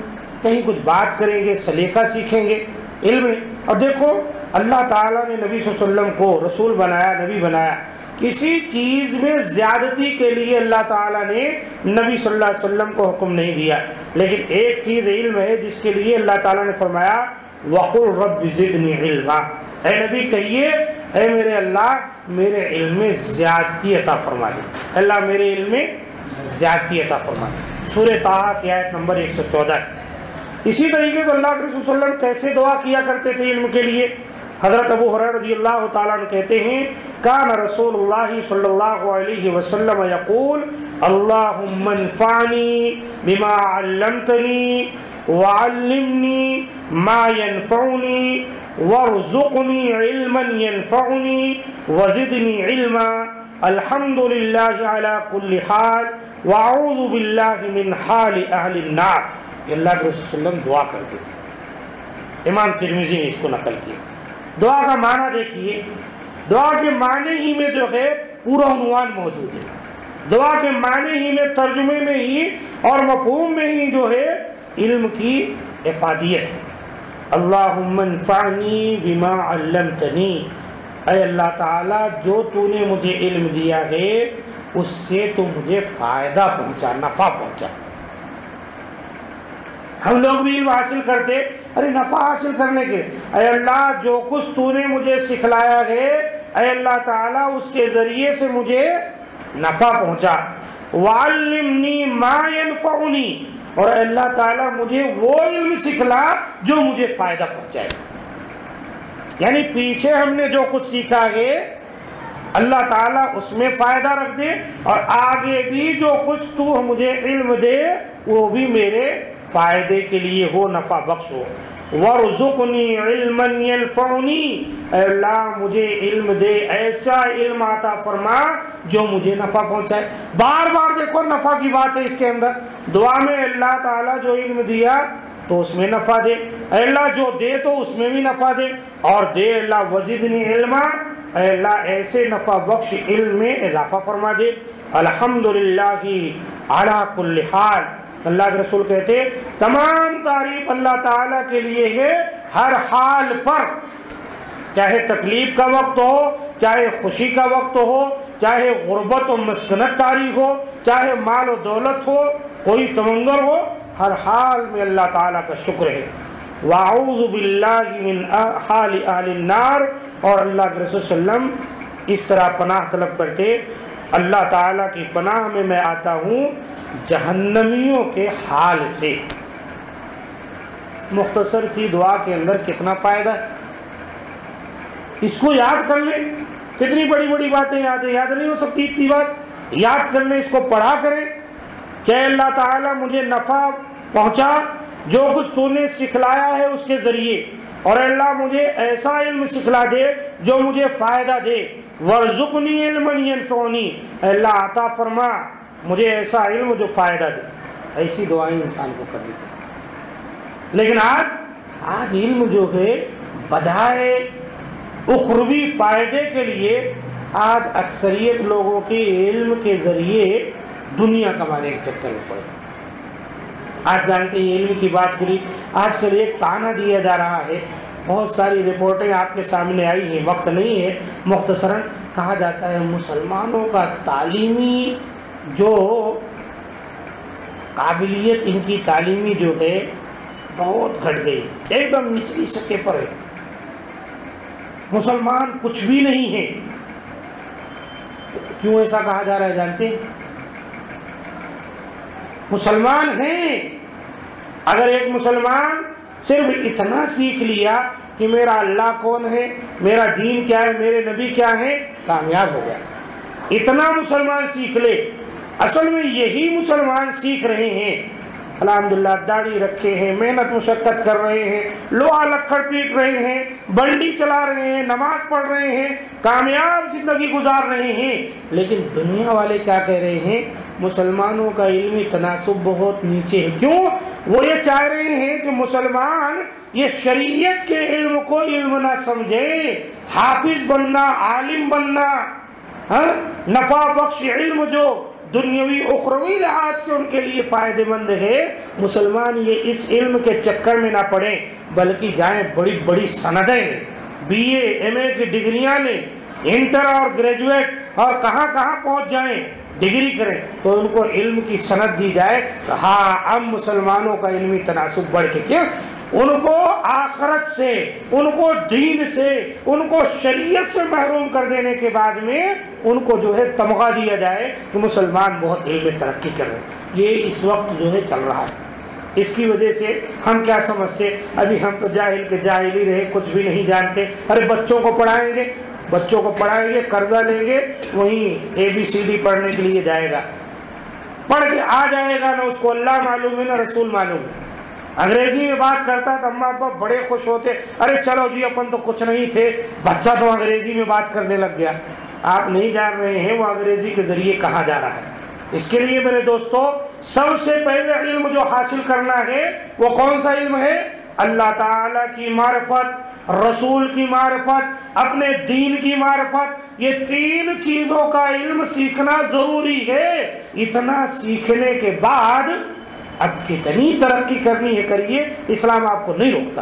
کہیں کچھ بات کریں گے، سلیقہ سیکھیں گے علم میں. اور دیکھو اللہ تعالیٰ نے نبی صلی اللہ علیہ وسلم کو رسول بنایا، نبی بنایا. کسی چیز میں زیادتی کے لیے اللہ تعالیٰ نے نبی صلی اللہ علیہ وسلم کو حکم نہیں دیا، لیکن ایک چیز علم ہے جس کے لیے اللہ تعالیٰ نے فرمایا وَقُلْ رَبِّ زِدْنِي عِلْمًا. اے نبی کہیے اے میرے اللہ میرے علم میں زیادتی عطا فرما دے، اللہ میرے علم میں زیادتی عطا فرما دے. سورہ طٰہٰ کی آیت نمبر 114. اسی طریقے سے اللہ کے رسول صلی اللہ علیہ وسلم کیسے دعا کیا کرتے تھے علم کے لیے؟ حضرت ابو ہریرہ رضی اللہ تعالیٰ عنہ کہتے ہیں کان رسول اللہ صلی اللہ علیہ وسلم یقول اللہم انفعنی بما علمتنی وعلمنی ما ینفعنی وارزقنی علما ینفعنی وزدنی علما الحمدللہ علی کل حال واعوذ باللہ من حال اہل النار. اللہ کے رسول صلی اللہ علیہ وسلم دعا کرتے تھے. امام ترمذی نے اس کو نقل کیا. دعا کا معنی دیکھیے، دعا کے معنی ہی میں جو ہے پورا عنوان موجود ہے. دعا کے معنی ہی میں، ترجمے میں ہی اور مفہوم میں ہی جو ہے علم کی افادیت ہے. اللہم انفعنی بما علمتنی، اے اللہ تعالیٰ جو تو نے مجھے علم دیا ہے اس سے تو مجھے فائدہ پہنچا، نفع پہنچا. ہم لوگ بھی علم حاصل کرتے، ارے نفع حاصل کرنے کے، اے اللہ جو کچھ تو نے مجھے سکھلایا ہے اے اللہ تعالیٰ اس کے ذریعے سے مجھے نفع پہنچا. وعلمنی ما ینفعنی، اور اے اللہ تعالیٰ مجھے وہ علم سکھلا جو مجھے فائدہ پہنچائے. یعنی پیچھے ہم نے جو کچھ سیکھا ہے اللہ تعالیٰ اس میں فائدہ رکھ دے، اور آگے بھی جو کچھ تو مجھے علم دے وہ بھی میرے فائدے کے لیے ہو، نفع بخش ہو. وَارْزُقْنِي عِلْمًا يَنْفَعُنِي، اے اللہ مجھے علم دے، ایسا علم عطا فرما جو مجھے نفع پہنچائے. بار بار دیکھو نفع کی بات ہے اس کے اندر. دعا میں اللہ تعالیٰ جو علم دیا تو اس میں نفع دے، اے اللہ جو دے تو اس میں بھی نفع دے، اور دے اللہ وزدنی علما، اے اللہ ایسے نفع بخش علم میں اضافہ فرما دے. الحمدللہ علی کل حال، اللہ کے رسول کہتے تمام تعریف اللہ تعالیٰ کے لیے ہے ہر حال پر، چاہے تکلیف کا وقت ہو، چاہے خوشی کا وقت ہو، چاہے غربت و مسکنت طاری ہو، چاہے مال و دولت ہو، کوئی تمنگر ہو، ہر حال میں اللہ تعالیٰ کا شکر ہے. وَأَعُوذُ بِاللَّهِ مِنْ حَالِ أَهْلِ النَّارِ، اور اللہ کے رسول صلی اللہ علیہ وسلم اس طرح پناہ طلب کرتے اللہ تعالیٰ کی پناہ میں آتا ہوں جہنمیوں کے حال سے. مختصر سی دعا کے اندر کتنا فائدہ ہے، اس کو یاد کر لیں. کتنی بڑی بڑی باتیں یاد نہیں ہو سکتی اتنی بات یاد کر لیں، اس کو پڑھا کریں کہ اللہ تعالیٰ مجھے نفع پہنچا جو کچھ تو نے سکھلایا ہے اس کے ذریعے، اور اللہ مجھے ایسا علم سکھلا دے جو مجھے فائدہ دے. وَارْزُقْنِي عِلْمًا يَنْفَعُنِي، اے اللہ عطا فرما مجھے ایسا علم جو فائدہ دے. ایسی دعائیں انسان کو کرنی چاہیے. لیکن آج علم جو ہے بجائے اخروی فائدے کے لیے آج اکثریت لوگوں کی علم کے ذریعے دنیا کمانے کے چکر میں پڑے. آج جانتے ہیں علم کی بات کری، آج کل ایک تانا دیا جا رہا ہے. بہت ساری رپورٹیں آپ کے سامنے آئی ہیں، وقت نہیں ہے، مختصراً کہا جاتا ہے مسلمانوں کا تعلیمی جو قابلیت، ان کی تعلیمی جو ہے بہت گھٹ گئی، ایک دم نچلی سطح پر ہے. مسلمان کچھ بھی نہیں ہے. کیوں ایسا کہا جا رہا ہے جانتے ہیں؟ مسلمان ہیں، اگر ایک مسلمان صرف اتنا سیکھ لیا کہ میرا اللہ کون ہے، میرا دین کیا ہے، میرے نبی کیا ہے، کامیاب ہو گیا. اتنا مسلمان سیکھ لے. اصل میں یہی مسلمان سیکھ رہے ہیں الحمدللہ داڑھی رکھے ہیں، محنت مشقت کر رہے ہیں، لوہا لکڑ پیٹ رہے ہیں، بنڈی چلا رہے ہیں، نماز پڑھ رہے ہیں، کامیاب زندگی گزار رہے ہیں، لیکن دنیا والے کیا کہہ رہے ہیں؟ مسلمانوں کا علمی تناسب بہت نیچے ہے۔ کیوں؟ وہ یہ چاہ رہے ہیں کہ مسلمان یہ شریعت کے علم کو علم نہ سمجھے، حافظ بننا، عالم بننا، نفع بخش علم جو دنیاوی اخروی لحاظ سے ان کے لیے فائدہ مند ہے، مسلمان یہ اس علم کے چکر میں نہ پڑیں، بلکہ جائیں بڑی بڑی سندیں لیں، بی اے ایم اے کی ڈگریاں لیں، انٹر اور گریجویٹ اور کہاں کہاں پہنچ جائیں، ڈگری کریں، تو ان کو علم کی سند دی جائے۔ ہاں اب مسلمانوں کا علمی تناسب بڑھ کے کیوں؟ ان کو آخرت سے، ان کو دین سے، ان کو شریعت سے محروم کر دینے کے بعد میں ان کو جو ہے تمغہ دیا جائے کہ مسلمان بہت علم میں ترقی کر رہے ہیں۔ یہ اس وقت جو ہے چل رہا ہے۔ اس کی وجہ سے ہم کیا سمجھتے؟ ابھی ہم تو جاہل کے جاہل ہی رہے، کچھ بھی نہیں جانتے۔ ارے بچوں کو پڑھائیں گے، بچوں کو پڑھائیں گے، قرضہ لیں گے، وہیں ABCD پڑھنے کے لیے جائے گا، پڑھ کے آ جائے گا، نہ اس کو اللہ معلوم ہے نہ رسول معلوم ہے۔ انگریزی میں بات کرتا تو اماں ابا بڑے خوش ہوتے، ارے چلو جی اپن تو کچھ نہیں تھے، بچہ تو انگریزی میں بات کرنے لگ گیا۔ آپ نہیں جان رہے ہیں وہ انگریزی کے ذریعے کہاں جا رہا ہے۔ اس کے لیے میرے دوستو سب سے پہلے علم جو حاصل کرنا ہے وہ کون سا علم ہے؟ اللہ تعالیٰ کی معرفت، رسول کی معرفت، اپنے دین کی معرفت۔ یہ تین چیزوں کا علم سیکھنا ضروری ہے۔ اتنا سیکھنے کے بعد اب کتنی ترقی کرنی ہے کریے، اسلام آپ کو نہیں روکتا۔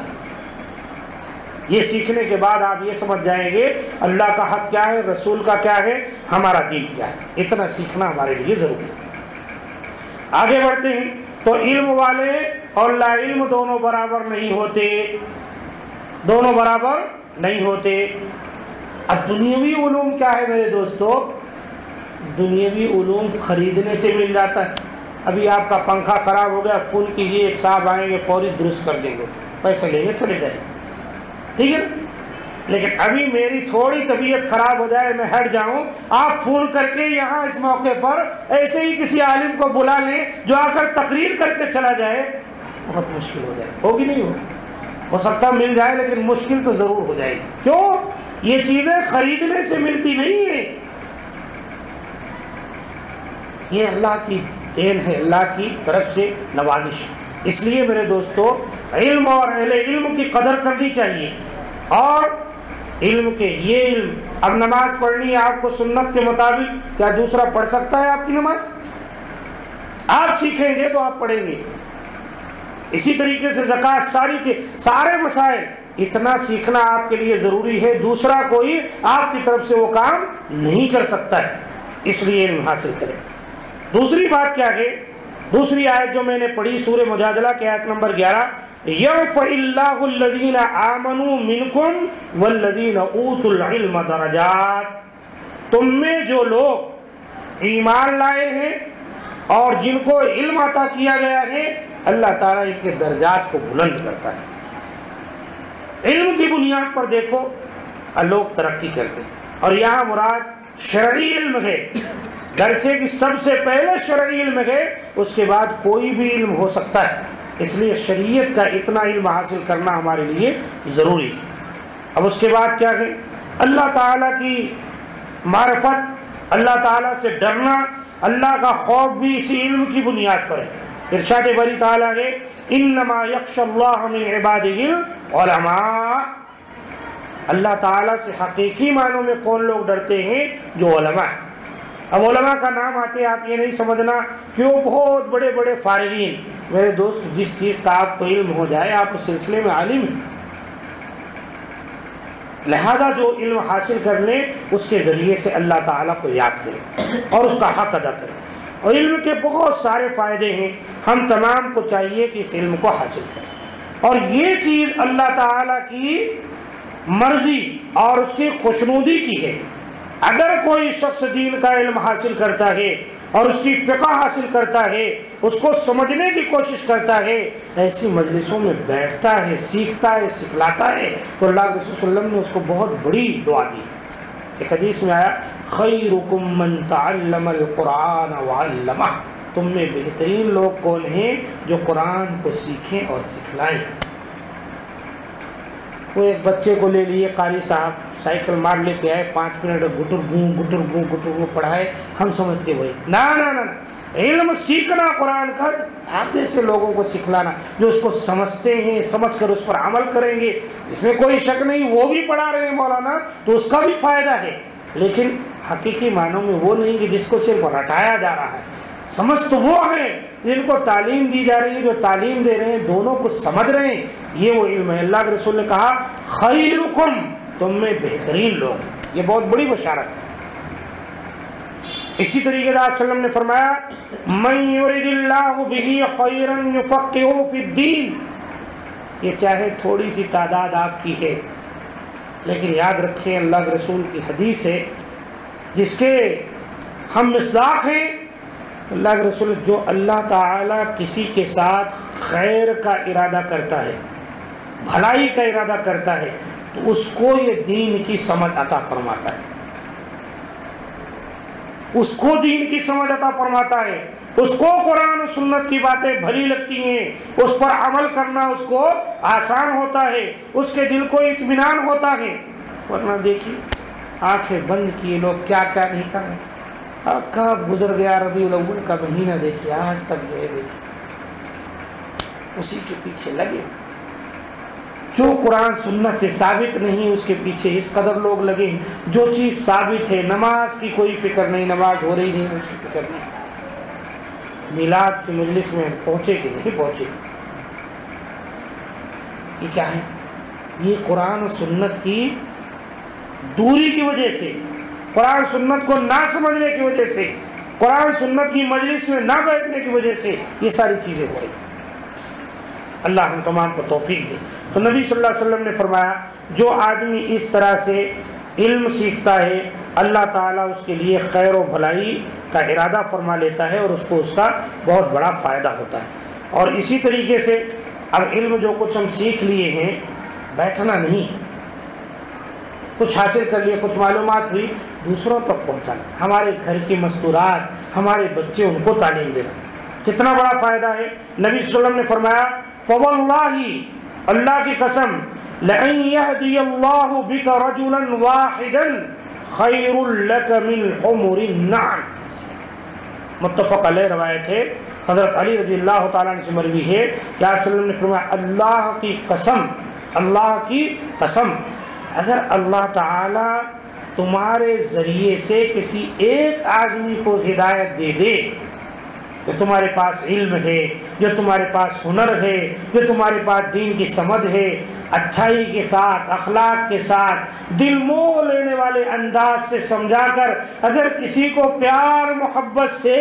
یہ سیکھنے کے بعد آپ یہ سمجھ جائیں گے اللہ کا حق کیا ہے، رسول کا کیا ہے، ہمارا دین کیا ہے۔ اتنا سیکھنا ہمارے لیے ضروری ہے۔ آگے بڑھتے ہیں تو علم والے اور لا علم دونوں برابر نہیں ہوتے، دونوں برابر نہیں ہوتے۔ اب دنیاوی علوم کیا ہے میرے دوستو؟ دنیاوی علوم خریدنے سے مل جاتا ہے۔ ابھی آپ کا پنکھا خراب ہو گیا، فون کیجیے، ایک صاحب آئیں گے فوری درست کر دیں گے، پیسے لیں گے چلے جائیں، ٹھیک ہے نا؟ لیکن ابھی میری تھوڑی طبیعت خراب ہو جائے، میں ہٹ جاؤں، آپ فون کر کے یہاں اس موقع پر ایسے ہی کسی عالم کو بلا لیں جو آ کر تقریر کر کے چلا جائے، بہت مشکل ہو جائے، ہوگی نہیں ہو سکتا مل جائے لیکن مشکل تو ضرور ہو جائے گی۔ کیوں؟ یہ چیزیں خریدنے سے ملتی نہیں ہیں، یہ اللہ کی دین ہے، اللہ کی طرف سے نوازش۔ اس لیے میرے دوستو علم اور اہل علم کی قدر کرنی چاہیے۔ اور علم کے یہ علم، اب نماز پڑھنی ہے آپ کو سنت کے مطابق، کیا دوسرا پڑھ سکتا ہے آپ کی نماز؟ آپ سیکھیں گے تو آپ پڑھیں گے۔ اسی طریقے سے زکوٰۃ، ساری چیز، سارے مسائل، اتنا سیکھنا آپ کے لیے ضروری ہے، دوسرا کوئی آپ کی طرف سے وہ کام نہیں کر سکتا ہے، اس لیے علم حاصل کریں۔ دوسری بات کیا ہے؟ دوسری آیت جو میں نے پڑھی سورہ مجادلہ کی آیت نمبر 11، یرفع اللہ الذین آمنوا منکم والذین اوتوا العلم درجات۔ تم میں جو لوگ ایمان لائے ہیں اور جن کو علم عطا کیا گیا ہے، اللہ تعالیٰ ان کے درجات کو بلند کرتا ہے۔ علم کی بنیاد پر دیکھو لوگ ترقی کرتے ہیں، اور یہاں مراد شرعی علم ہے، گرچہ کہ سب سے پہلے شرعی علم ہے، اس کے بعد کوئی بھی علم ہو سکتا ہے، اس لیے شریعت کا اتنا علم حاصل کرنا ہمارے لیے ضروری ہے۔ اب اس کے بعد کیا ہے؟ اللہ تعالیٰ کی معرفت، اللہ تعالیٰ سے ڈرنا، اللہ کا خوف بھی اسی علم کی بنیاد پر ہے۔ ارشاد باری تعالیٰ ہے انما یخشی اللہ من عبادہ العلماء۔ اللہ تعالیٰ سے حقیقی معنوں میں کون لوگ ڈرتے ہیں؟ جو علماء ہیں۔ اب علماء کا نام آتے آپ یہ نہیں سمجھنا کہ وہ بہت بڑے بڑے فارغین۔ میرے دوست جس چیز کا آپ کو علم ہو جائے آپ اس سلسلے میں عالم ہیں، لہذا جو علم حاصل کر لیں اس کے ذریعے سے اللہ تعالیٰ کو یاد کریں اور اس کا حق ادا کریں۔ اور علم کے بہت سارے فائدے ہیں، ہم تمام کو چاہیے کہ اس علم کو حاصل کریں۔ اور یہ چیز اللہ تعالیٰ کی مرضی اور اس کی خوشنودی کی ہے۔ اگر کوئی شخص دین کا علم حاصل کرتا ہے اور اس کی فقہ حاصل کرتا ہے، اس کو سمجھنے کی کوشش کرتا ہے، ایسی مجلسوں میں بیٹھتا ہے، سیکھتا ہے، سکھلاتا ہے، تو اللہ کے رسول صلی اللہ علیہ وسلم نے اس کو بہت بڑی دعا دی۔ ایک حدیث میں آیا خیرکم من تعلم القرآن وعلمہ، تم میں بہترین لوگ کون ہیں جو قرآن کو سیکھیں اور سکھلائیں۔ وہ ایک بچے کو لے لیے قاری صاحب سائیکل مار لے کے آئے، 5 منٹ گٹر گوں پڑھائے، ہم سمجھتے وہی نا نا نا، علم سیکھنا قرآن کا آپ جیسے لوگوں کو سکھلانا جو اس کو سمجھتے ہیں، سمجھ کر اس پر عمل کریں گے، اس میں کوئی شک نہیں، وہ بھی پڑھا رہے ہیں مولانا تو اس کا بھی فائدہ ہے، لیکن حقیقی معنوں میں وہ نہیں کہ جس کو صرف رٹایا جا رہا ہے۔ سمجھ تو وہ ہیں جن کو تعلیم دی جا رہی ہے، جو تعلیم دے رہے ہیں دونوں کو سمجھ رہے ہیں، یہ وہ علم ہے۔ اللہ کے رسول نے کہا خیرکم، تم میں بہترین لوگ، یہ بہت بڑی بشارت ہے۔ اسی طریقے سے آپ صلی اللہ علیہ وسلم نے فرمایا من یرد اللہ بہ خیرا یفقہہ فی الدین، یہ چاہے تھوڑی سی تعداد آپ کی ہے لیکن یاد رکھیں اللہ کے رسول کی حدیث ہے جس کے ہم مصداق ہیں، اللہ کے رسول جو اللہ تعالیٰ کسی کے ساتھ خیر کا ارادہ کرتا ہے، بھلائی کا ارادہ کرتا ہے تو اس کو یہ دین کی سمجھ عطا فرماتا ہے، اس کو دین کی سمجھ عطا فرماتا ہے، اس کو قرآن و سنت کی باتیں بھلی لگتی ہیں، اس پر عمل کرنا اس کو آسان ہوتا ہے، اس کے دل کو اطمینان ہوتا ہے۔ ورنہ دیکھیے آنکھیں بند کیے لوگ کیا کیا نہیں کر رہے، کب گزر گیا ربیع الاول کا مہینہ، دیکھیے آج تک جو ہے دیکھیے اسی کے پیچھے لگے، جو قرآن سنت سے ثابت نہیں اس کے پیچھے اس قدر لوگ لگے ہیں، جو چیز ثابت ہے نماز کی کوئی فکر نہیں، نماز ہو رہی نہیں اس کی فکر نہیں، میلاد کی مجلس میں پہنچے کہ نہیں پہنچے، یہ کیا ہے؟ یہ قرآن و سنت کی دوری کی وجہ سے، قرآن سنت کو نہ سمجھنے کی وجہ سے، قرآن سنت کی مجلس میں نہ بیٹھنے کی وجہ سے یہ ساری چیزیں ہو رہی۔ اللہ ہم تمام کو توفیق دے۔ تو نبی صلی اللہ علیہ وسلم نے فرمایا جو آدمی اس طرح سے علم سیکھتا ہے اللہ تعالیٰ اس کے لیے خیر و بھلائی کا ارادہ فرما لیتا ہے اور اس کو اس کا بہت بڑا فائدہ ہوتا ہے۔ اور اسی طریقے سے اب علم جو کچھ ہم سیکھ لیے ہیں، بیٹھنا نہیں، کچھ حاصل کر لیا، کچھ معلومات ہوئی، دوسروں تک پہنچانا، ہمارے گھر کی مستورات، ہمارے بچے، ان کو تعلیم دینا، کتنا بڑا فائدہ ہے۔ نبی صلی اللہ علیہ وسلم نے فرمایا فواللہ، اللہ کی قسم، لَأَن يَهْدِيَ اللَّهُ بِكَ رَجُلًا وَاحِدًا خَيْرٌ لَكَ مِنْ حُمُرِ النَّعَمِ، متفق علیہ روایت ہے، حضرت علی رضی اللہ تعالیٰ عنہ سے مروی ہے کہ آپ صلی اللہ علیہ وسلم نے فرمایا اللہ کی قسم، اللہ کی قسم، اگر اللہ تعالیٰ تمہارے ذریعے سے کسی ایک آدمی کو ہدایت دے دے، جو تمہارے پاس علم ہے، جو تمہارے پاس ہنر ہے، جو تمہارے پاس دین کی سمجھ ہے، اچھائی کے ساتھ، اخلاق کے ساتھ، دل موہ لینے والے انداز سے سمجھا کر اگر کسی کو پیار محبت سے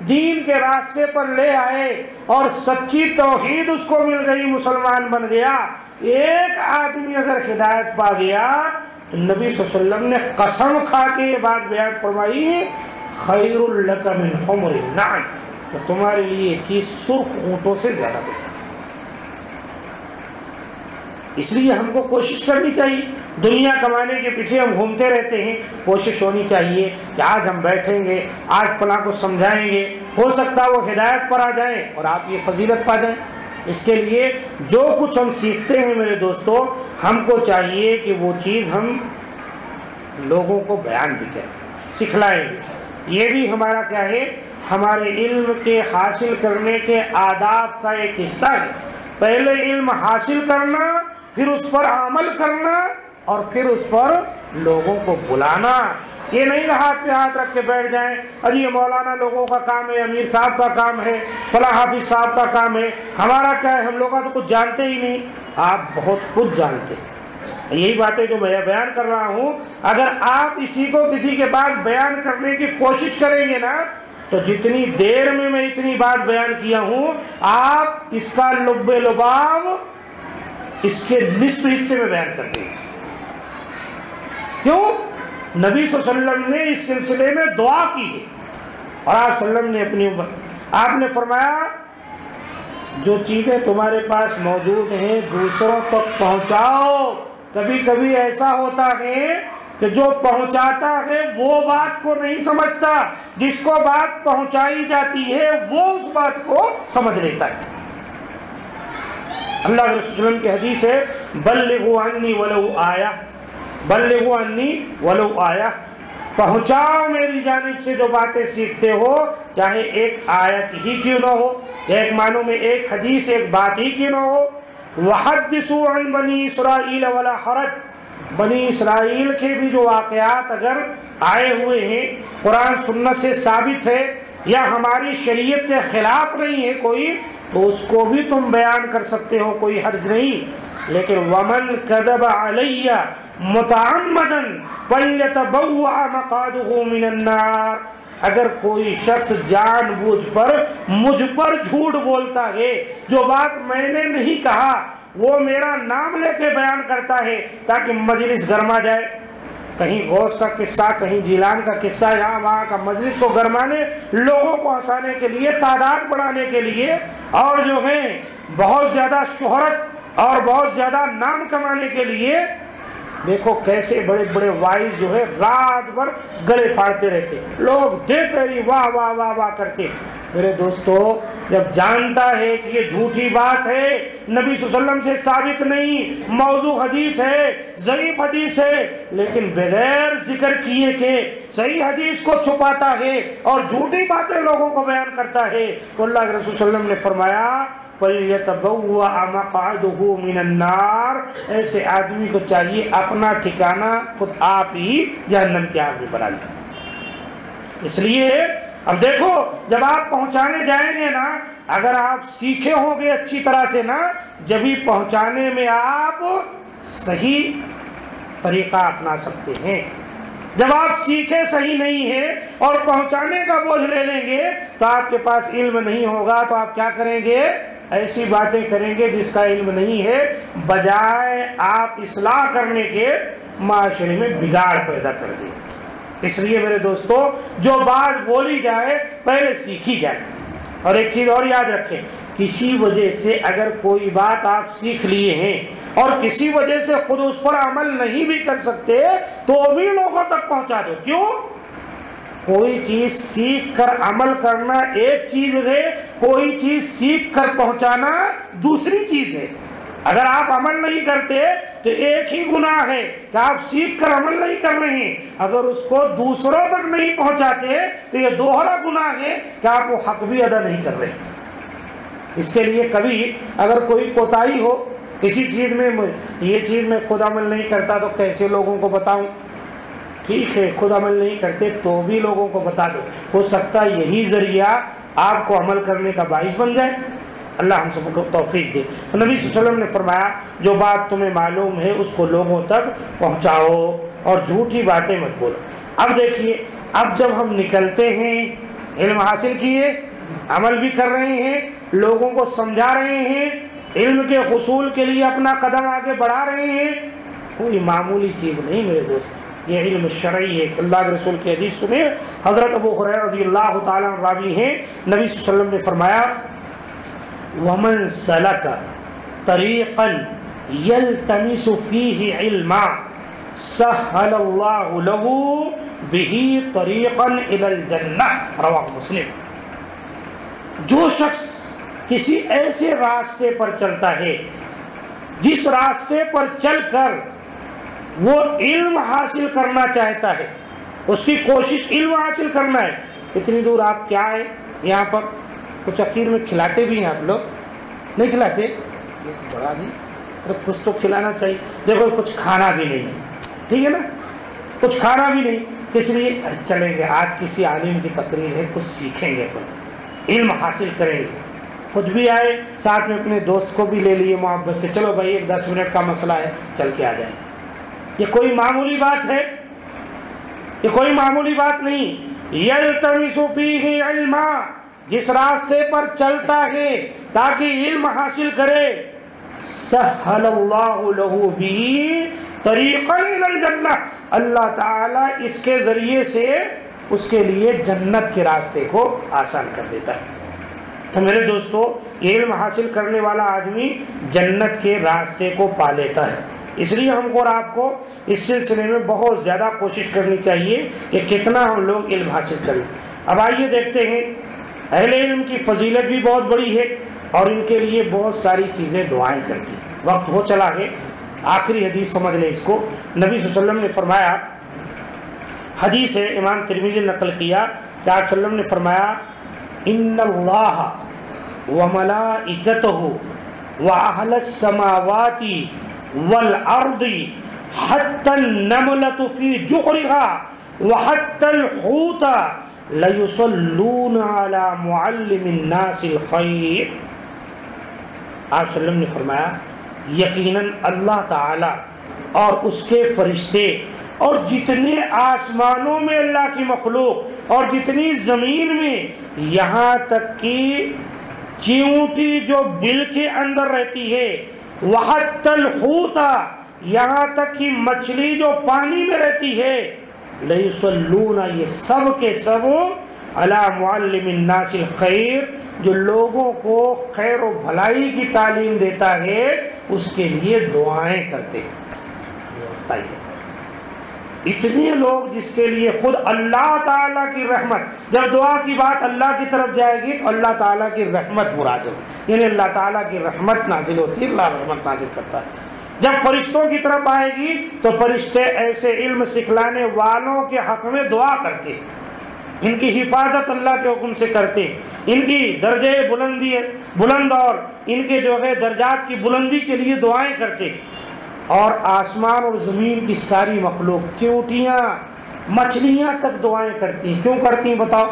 دین کے راستے پر لے آئے اور سچی توحید اس کو مل گئی، مسلمان بن گیا، ایک آدمی اگر ہدایت پا گیا تو نبی صلی اللہ علیہ وسلم نے قسم کھا کے یہ بات بیان فرمائی خیر لک من حمر النعم، تو تمہارے لیے یہ چیز سرخ اونٹوں سے زیادہ بہتر ہے۔ اس لیے ہم کو کوشش کرنی چاہیے، دنیا کمانے کے پیچھے ہم گھومتے رہتے ہیں، کوشش ہونی چاہیے کہ آج ہم بیٹھیں گے، آج فلاں کو سمجھائیں گے، ہو سکتا ہے وہ ہدایت پر آ جائیں اور آپ یہ فضیلت پا جائیں۔ اس کے لیے جو کچھ ہم سیکھتے ہیں میرے دوستو، ہم کو چاہیے کہ وہ چیز ہم لوگوں کو بیان بھی کریں، سکھلائیں گے۔ یہ بھی ہمارا کیا ہے، ہمارے علم کے حاصل کرنے کے آداب کا ایک حصہ ہے۔ پہلے علم حاصل کرنا، پھر اس پر عمل کرنا، اور پھر اس پر لوگوں کو بلانا۔ یہ نہیں کہ ہاتھ پہ ہاتھ رکھ کے بیٹھ جائیں، اجی یہ مولانا لوگوں کا کام ہے، امیر صاحب کا کام ہے، فلاں حافظ صاحب کا کام ہے، ہمارا کیا ہے، ہم لوگ تو کچھ جانتے ہی نہیں۔ آپ بہت کچھ جانتے، یہی باتیں جو میں بیان کر رہا ہوں، اگر آپ اسی کو کسی کے پاس بیان کرنے کی کوشش کریں گے نا، تو جتنی دیر میں اتنی بات بیان کیا ہوں، آپ اس کا لب لباب اس کے نصف حصے میں بیان کر دیں۔ کیوں؟ نبی صلی اللہ علیہ وسلم نے اس سلسلے میں دعا کی ہے، اور آپ صلی اللہ علیہ وسلم نے آپ نے فرمایا جو چیزیں تمہارے پاس موجود ہیں دوسروں تک پہنچاؤ۔ کبھی کبھی ایسا ہوتا ہے کہ جو پہنچاتا ہے وہ بات کو نہیں سمجھتا، جس کو بات پہنچائی جاتی ہے وہ اس بات کو سمجھ لیتا ہے۔ اللہ کے رسول صلی اللہ علیہ وسلم کی حدیث ہے بلغوا عنی ولو آیا، بلغوا عنی ولو آیا، پہنچاؤ میری جانب سے جو باتیں سیکھتے ہو، چاہے ایک آیت ہی کیوں نہ ہو، ایک معنوں میں ایک حدیث ایک بات ہی کیوں نہ ہو۔ وحدثوا عن بنی اسرائیل ولا حرج، بنی اسرائیل کے بھی جو واقعات اگر آئے ہوئے ہیں، قرآن سنت سے ثابت ہے یا ہماری شریعت کے خلاف نہیں ہے کوئی، تو اس کو بھی تم بیان کر سکتے ہو، کوئی حرج نہیں۔ لیکن ومن کذب علی متعمدا فلیتبوأ مقعدہ من النار، اگر کوئی شخص جان بوجھ پر مجھ پر جھوٹ بولتا ہے، جو بات میں نے نہیں کہا وہ میرا نام لے کے بیان کرتا ہے تاکہ مجلس گرما جائے، کہیں غوث کا قصہ کہیں جیلان کا قصہ، یہاں وہاں کا مجلس کو گرمانے، لوگوں کو ہنسانے کے لیے، تعداد بڑھانے کے لیے، اور جو ہیں بہت زیادہ شہرت اور بہت زیادہ نام کمانے کے لیے، دیکھو کیسے بڑے بڑے وائز جو ہے رات بھر گلے پھاڑتے رہتے، لوگ دیتے رہی واہ واہ واہ واہ کرتے۔ میرے دوستو، جب جانتا ہے کہ یہ جھوٹی بات ہے، نبی صلی اللہ علیہ وسلم سے ثابت نہیں، موضوع حدیث ہے، ضعیف حدیث ہے، لیکن بغیر ذکر کیے کہ صحیح حدیث کو چھپاتا ہے اور جھوٹی باتیں لوگوں کو بیان کرتا ہے، تو اللہ کے رسول صلی اللہ علیہ وسلم نے فرمایا فَلْيَتَبَوَّأَ مَقْعَدَهُ مِنَ النَّارِ، ایسے آدمی کو چاہیے اپنا ٹھکانہ خود آپ ہی جہنم کی آگ میں بنا لیں۔ اس لیے اب دیکھو، جب آپ پہنچانے جائیں گے نا، اگر آپ سیکھے ہوں گے اچھی طرح سے نا، جبھی پہنچانے میں آپ صحیح طریقہ اپنا سکتے ہیں۔ جب آپ سیکھے صحیح نہیں ہے اور پہنچانے کا بوجھ لے لیں گے تو آپ کے پاس علم نہیں ہوگا، تو آپ کیا کریں گے؟ ایسی باتیں کریں گے جس کا علم نہیں ہے، بجائے آپ اصلاح کرنے کے معاشرے میں بگاڑ پیدا کر دیں۔ اس لیے میرے دوستو، جو بات بولی جائے پہلے سیکھی جائے۔ اور ایک چیز اور یاد رکھیں، کسی وجہ سے اگر کوئی بات آپ سیکھ لیے ہیں اور کسی وجہ سے خود اس پر عمل نہیں بھی کر سکتے، تو بھی لوگوں تک پہنچا دو۔ کیوں؟ کوئی چیز سیکھ کر عمل کرنا ایک چیز ہے، کوئی چیز سیکھ کر پہنچانا دوسری چیز ہے۔ اگر آپ عمل نہیں کرتے تو ایک ہی گناہ ہے کہ آپ سیکھ کر عمل نہیں کر رہے ہیں، اگر اس کو دوسروں تک نہیں پہنچاتے تو یہ دوہرا گناہ ہے کہ آپ وہ حق بھی ادا نہیں کر رہے۔ اس کے لیے کبھی اگر کوئی کوتاہی ہو کسی چیز میں، یہ چیز میں خود عمل نہیں کرتا تو کیسے لوگوں کو بتاؤں؟ ٹھیک ہے، خود عمل نہیں کرتے تو بھی لوگوں کو بتا دو، ہو سکتا ہے یہی ذریعہ آپ کو عمل کرنے کا باعث بن جائے۔ اللہ ہم سب کو توفیق دے۔ تو نبی صلی اللہ علیہ وسلم نے فرمایا جو بات تمہیں معلوم ہے اس کو لوگوں تک پہنچاؤ اور جھوٹی باتیں مت بولو۔ اب دیکھیے، اب جب ہم نکلتے ہیں، علم حاصل کیے، عمل بھی کر رہے ہیں، لوگوں کو سمجھا رہے ہیں، علم کے حصول کے لیے اپنا قدم آگے بڑھا رہے ہیں، کوئی معمولی چیز نہیں میرے دوست، یہ علم شرعی ہے۔ اللہ کے رسول کی حدیث سنیں، حضرت ابو ہریرہ رضی اللہ تعالیٰ عنہ راوی ہیں، نبی صلی اللہ علیہ وسلم نے فرمایا وَمَنْ سَلَكَ طَرِيقًا يَلْتَمِسُ فِيهِ عِلْمًا سَهَّلَ اللَّهُ لَهُ بِهِ طَرِيقًا إِلَى الْجَنَّةِ، رواہ مسلم۔ جو شخص کسی ایسے راستے پر چلتا ہے جس راستے پر چل کر وہ علم حاصل کرنا چاہتا ہے، اس کی کوشش علم حاصل کرنا ہے، اتنی دور آپ کیا ہے یہاں پر کچھ اخیر میں کھلاتے بھی ہیں آپ لوگ، نہیں کھلاتے؟ یہ تو بڑا نہیں، ارے کچھ تو کھلانا چاہیے۔ دیکھو کچھ کھانا بھی نہیں ہے، ٹھیک ہے نا، کچھ کھانا بھی نہیں، کس لیے؟ ارے چلیں گے آج کسی عالم کی تقریر ہے، کچھ سیکھیں گے، پر علم حاصل کریں گے، خود بھی آئے، ساتھ میں اپنے دوست کو بھی لے لیے محبت سے، چلو بھائی ایک 10 منٹ کا مسئلہ ہے، چل کے آ جائیں۔ یہ کوئی معمولی بات ہے؟ یہ کوئی معمولی بات نہیں۔ یلتمس فیہ علما، جس راستے پر چلتا ہے تاکہ علم حاصل کرے، سہل اللہ لہ بہ طریقا الی الجنہ، اللہ تعالیٰ اس کے ذریعے سے اس کے لیے جنت کے راستے کو آسان کر دیتا ہے۔ تو میرے دوستو، علم حاصل کرنے والا آدمی جنت کے راستے کو پا لیتا ہے۔ اس لیے ہم کو اور آپ کو اس سلسلے میں بہت زیادہ کوشش کرنی چاہیے کہ کتنا ہم لوگ علم حاصل کریں۔ اب آئیے دیکھتے ہیں، اہل علم کی فضیلت بھی بہت بڑی ہے اور ان کے لیے بہت ساری چیزیں دعائیں کرتی ہیں۔ وقت ہو چلا ہے، آخری حدیث سمجھ لیں اس کو۔ نبی صلی اللہ علیہ وسلم نے فرمایا، حدیث ہے امام ترمذی نے نقل کیا کہ آپ صلی اللہ علیہ وسلم نے فرمایا ان اللہ وملائکتہ واہل السماوات والارض حتی النملۃ فی جحرها وحتی الحوت لیصلون علی معلم الناس الخیر۔ آپ صلی اللہ علیہ وسلم نے فرمایا یقیناً اللہ تعالی اور اس کے فرشتے اور جتنے آسمانوں میں اللہ کی مخلوق اور جتنی زمین میں، یہاں تک کہ چیونٹی جو بل کے اندر رہتی ہے، وحتی الحوت، یہاں تک کہ مچھلی جو پانی میں رہتی ہے، لیصلون، یہ سب کے سب علی معلم الناس الخیر، جو لوگوں کو خیر و بھلائی کی تعلیم دیتا ہے اس کے لیے دعائیں کرتے ہیں۔ بتائیے اتنے لوگ جس کے لیے خود اللہ تعالیٰ کی رحمت، جب دعا کی بات اللہ کی طرف جائے گی تو اللہ تعالیٰ کی رحمت مراد ہو، یعنی اللہ تعالیٰ کی رحمت نازل ہوتی ہے، اللہ رحمت نازل کرتا ہے۔ جب فرشتوں کی طرف آئے گی تو فرشتے ایسے علم سکھلانے والوں کے حق میں دعا کرتے ہیں، ان کی حفاظت اللہ کے حکم سے کرتے ہیں، ان کی درجے بلند اور ان کے جو ہے درجات کی بلندی کے لیے دعائیں کرتے ہیں۔ اور آسمان اور زمین کی ساری مخلوق، چیونٹیاں، مچھلیاں تک دعائیں کرتی ہیں۔ کیوں کرتی ہیں بتاؤ؟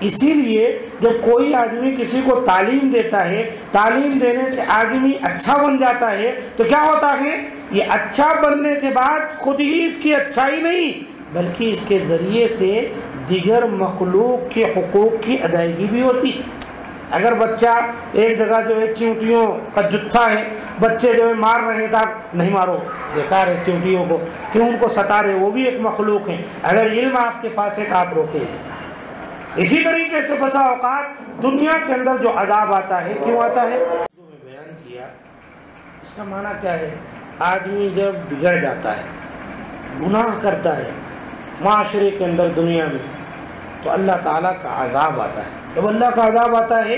اسی لیے جب کوئی آدمی کسی کو تعلیم دیتا ہے، تعلیم دینے سے آدمی اچھا بن جاتا ہے تو کیا ہوتا ہے؟ یہ اچھا بننے کے بعد خود ہی اس کی اچھائی نہیں بلکہ اس کے ذریعے سے دیگر مخلوق کے حقوق کی ادائیگی بھی ہوتی۔ اگر بچہ ایک جگہ جو ہے چیونٹیوں کا جتھا ہے، بچے جو ہے مار رہے ہیں تو آپ نہیں مارو، بیکار ہے چیونٹیوں کو، کیوں ان کو ستا رہے، وہ بھی ایک مخلوق ہیں۔ اگر علم آپ کے پاس ہے تو آپ روکیں۔ اسی طریقے سے بسا اوقات دنیا کے اندر جو عذاب آتا ہے، کیوں آتا ہے؟ جو میں بیان کیا اس کا معنی کیا ہے؟ آدمی جب بگڑ جاتا ہے، گناہ کرتا ہے معاشرے کے اندر، دنیا میں، تو اللہ تعالیٰ کا عذاب آتا ہے۔ جب اللہ کا عذاب آتا ہے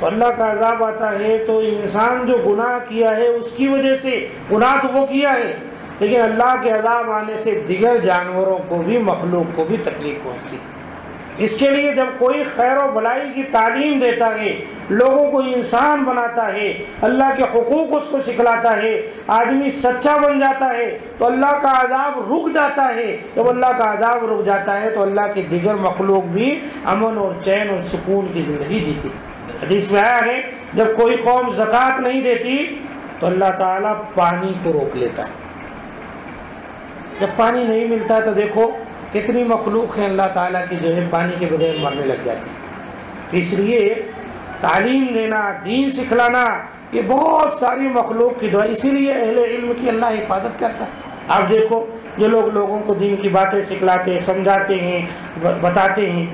تو اللہ کا عذاب آتا ہے تو انسان جو گناہ کیا ہے اس کی وجہ سے، گناہ تو وہ کیا ہے لیکن اللہ کے عذاب آنے سے دیگر جانوروں کو بھی، مخلوق کو بھی تکلیف پہنچتی۔ اس کے لیے جب کوئی خیر و بھلائی کی تعلیم دیتا ہے، لوگوں کو انسان بناتا ہے، اللہ کے حقوق اس کو سکھلاتا ہے، آدمی سچا بن جاتا ہے تو اللہ کا عذاب رک جاتا ہے۔ جب اللہ کا عذاب رک جاتا ہے تو اللہ کے دیگر مخلوق بھی امن اور چین اور سکون کی زندگی جیتی۔ حدیث میں آیا ہے جب کوئی قوم زکوٰۃ نہیں دیتی تو اللہ تعالیٰ پانی کو روک لیتا ہے۔ جب پانی نہیں ملتا تو دیکھو کتنی مخلوق ہیں اللہ تعالیٰ کی جو ہے پانی کے بغیر مرنے لگ جاتی۔ تو اس لیے تعلیم دینا، دین سکھلانا، یہ بہت ساری مخلوق کی دعا، اسی لیے اہل علم کی اللہ حفاظت کرتا ہے۔ آپ دیکھو جو لوگ لوگوں کو دین کی باتیں سکھلاتے ہیں، سمجھاتے ہیں، بتاتے ہیں،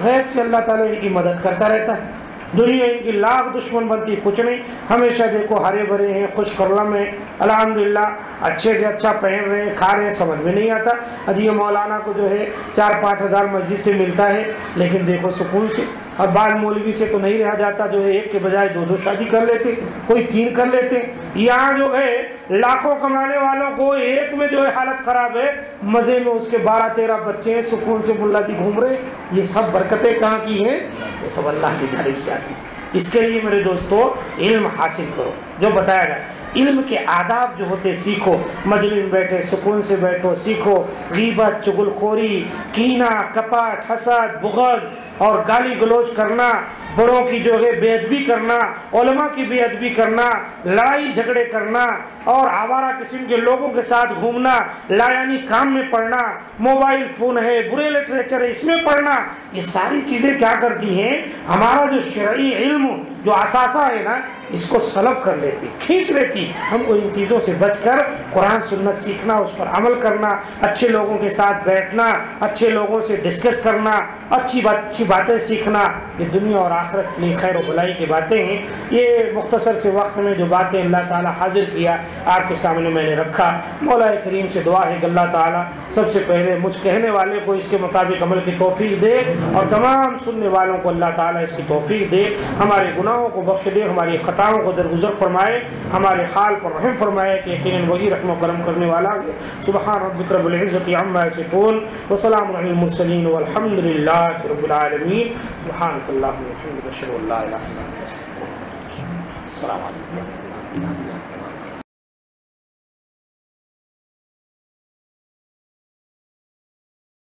غیب سے اللہ تعالیٰ ان کی مدد کرتا رہتا ہے۔ دنیا ان کی لاکھ دشمن بنتی، کچھ نہیں، ہمیشہ دیکھو ہرے بھرے ہیں، خوش خرم ہیں، الحمدللہ اچھے سے اچھا پہن رہے ہیں، کھا رہے ہیں، سمجھ میں نہیں آتا۔ یہ مولانا کو جو ہے 4-5 ہزار مسجد سے ملتا ہے لیکن دیکھو سکون سے، اور بعض مولوی سے تو نہیں رہا جاتا، جو ہے ایک کے بجائے 2 شادی کر لیتے، کوئی 3 کر لیتے۔ یہاں جو ہے لاکھوں کمانے والوں کو ایک میں جو ہے حالت خراب ہے، مزے میں اس کے 12-13 بچے ہیں، سکون سے ملا جی گھوم رہے۔ یہ سب برکتیں کہاں کی ہیں؟ یہ سب اللہ کی جانب سے آتی۔ اس کے لیے میرے دوستو علم حاصل کرو، جو بتایا گیا علم کے آداب جو ہوتے سیکھو، مجلس میں بیٹھے سکون سے بیٹھو، سیکھو، غیبت، چغل خوری، کینہ، کپٹ، حسد، بغض اور گالی گلوچ کرنا، بڑوں کی جو ہے بے ادبی کرنا، علماء کی بے ادبی کرنا، لڑائی جھگڑے کرنا اور آوارہ قسم کے لوگوں کے ساتھ گھومنا، لایانی کام میں پڑھنا، موبائل فون ہے، برے لٹریچر ہے اس میں پڑھنا، یہ ساری چیزیں کیا کرتی ہیں؟ ہمارا جو شرعی علم جو اثاثہ ہے نا اس کو سلب کر لیتی، کھینچ لیتی۔ ہم کو ان چیزوں سے بچ کر قرآن سنت سیکھنا، اس پر عمل کرنا، اچھے لوگوں کے ساتھ بیٹھنا، اچھے لوگوں سے ڈسکس کرنا، اچھی باتیں سیکھنا، یہ دنیا اور آخرت کے لیے خیر و بھلائی کی باتیں ہیں۔ یہ مختصر سے وقت میں جو باتیں اللہ تعالیٰ حاضر کیا آپ کے سامنے میں نے رکھا۔ مولا کریم سے دعا ہے کہ اللہ تعالیٰ سب سے پہلے مجھ کہنے والے کو اس کے مطابق عمل کی توفیق دے، اور تمام سننے والوں کو اللہ تعالیٰ اس کی توفیق دے، ہمارے گناہوں کو بخش دے، ہماری خطاؤں کو درگزر فرمائے، ہمارے حال پر رحم فرمائے کہ یقیناً وہی رحم و کرم کرنے والا ہے۔ سبحان ربک رب العزت عما یصفون وسلام علی المرسلین والحمد للہ رب العالمین۔ سبحانک اللہم وبحمدک اشہد ان لا الہ الا انت استغفرک۔ السلام علیکم۔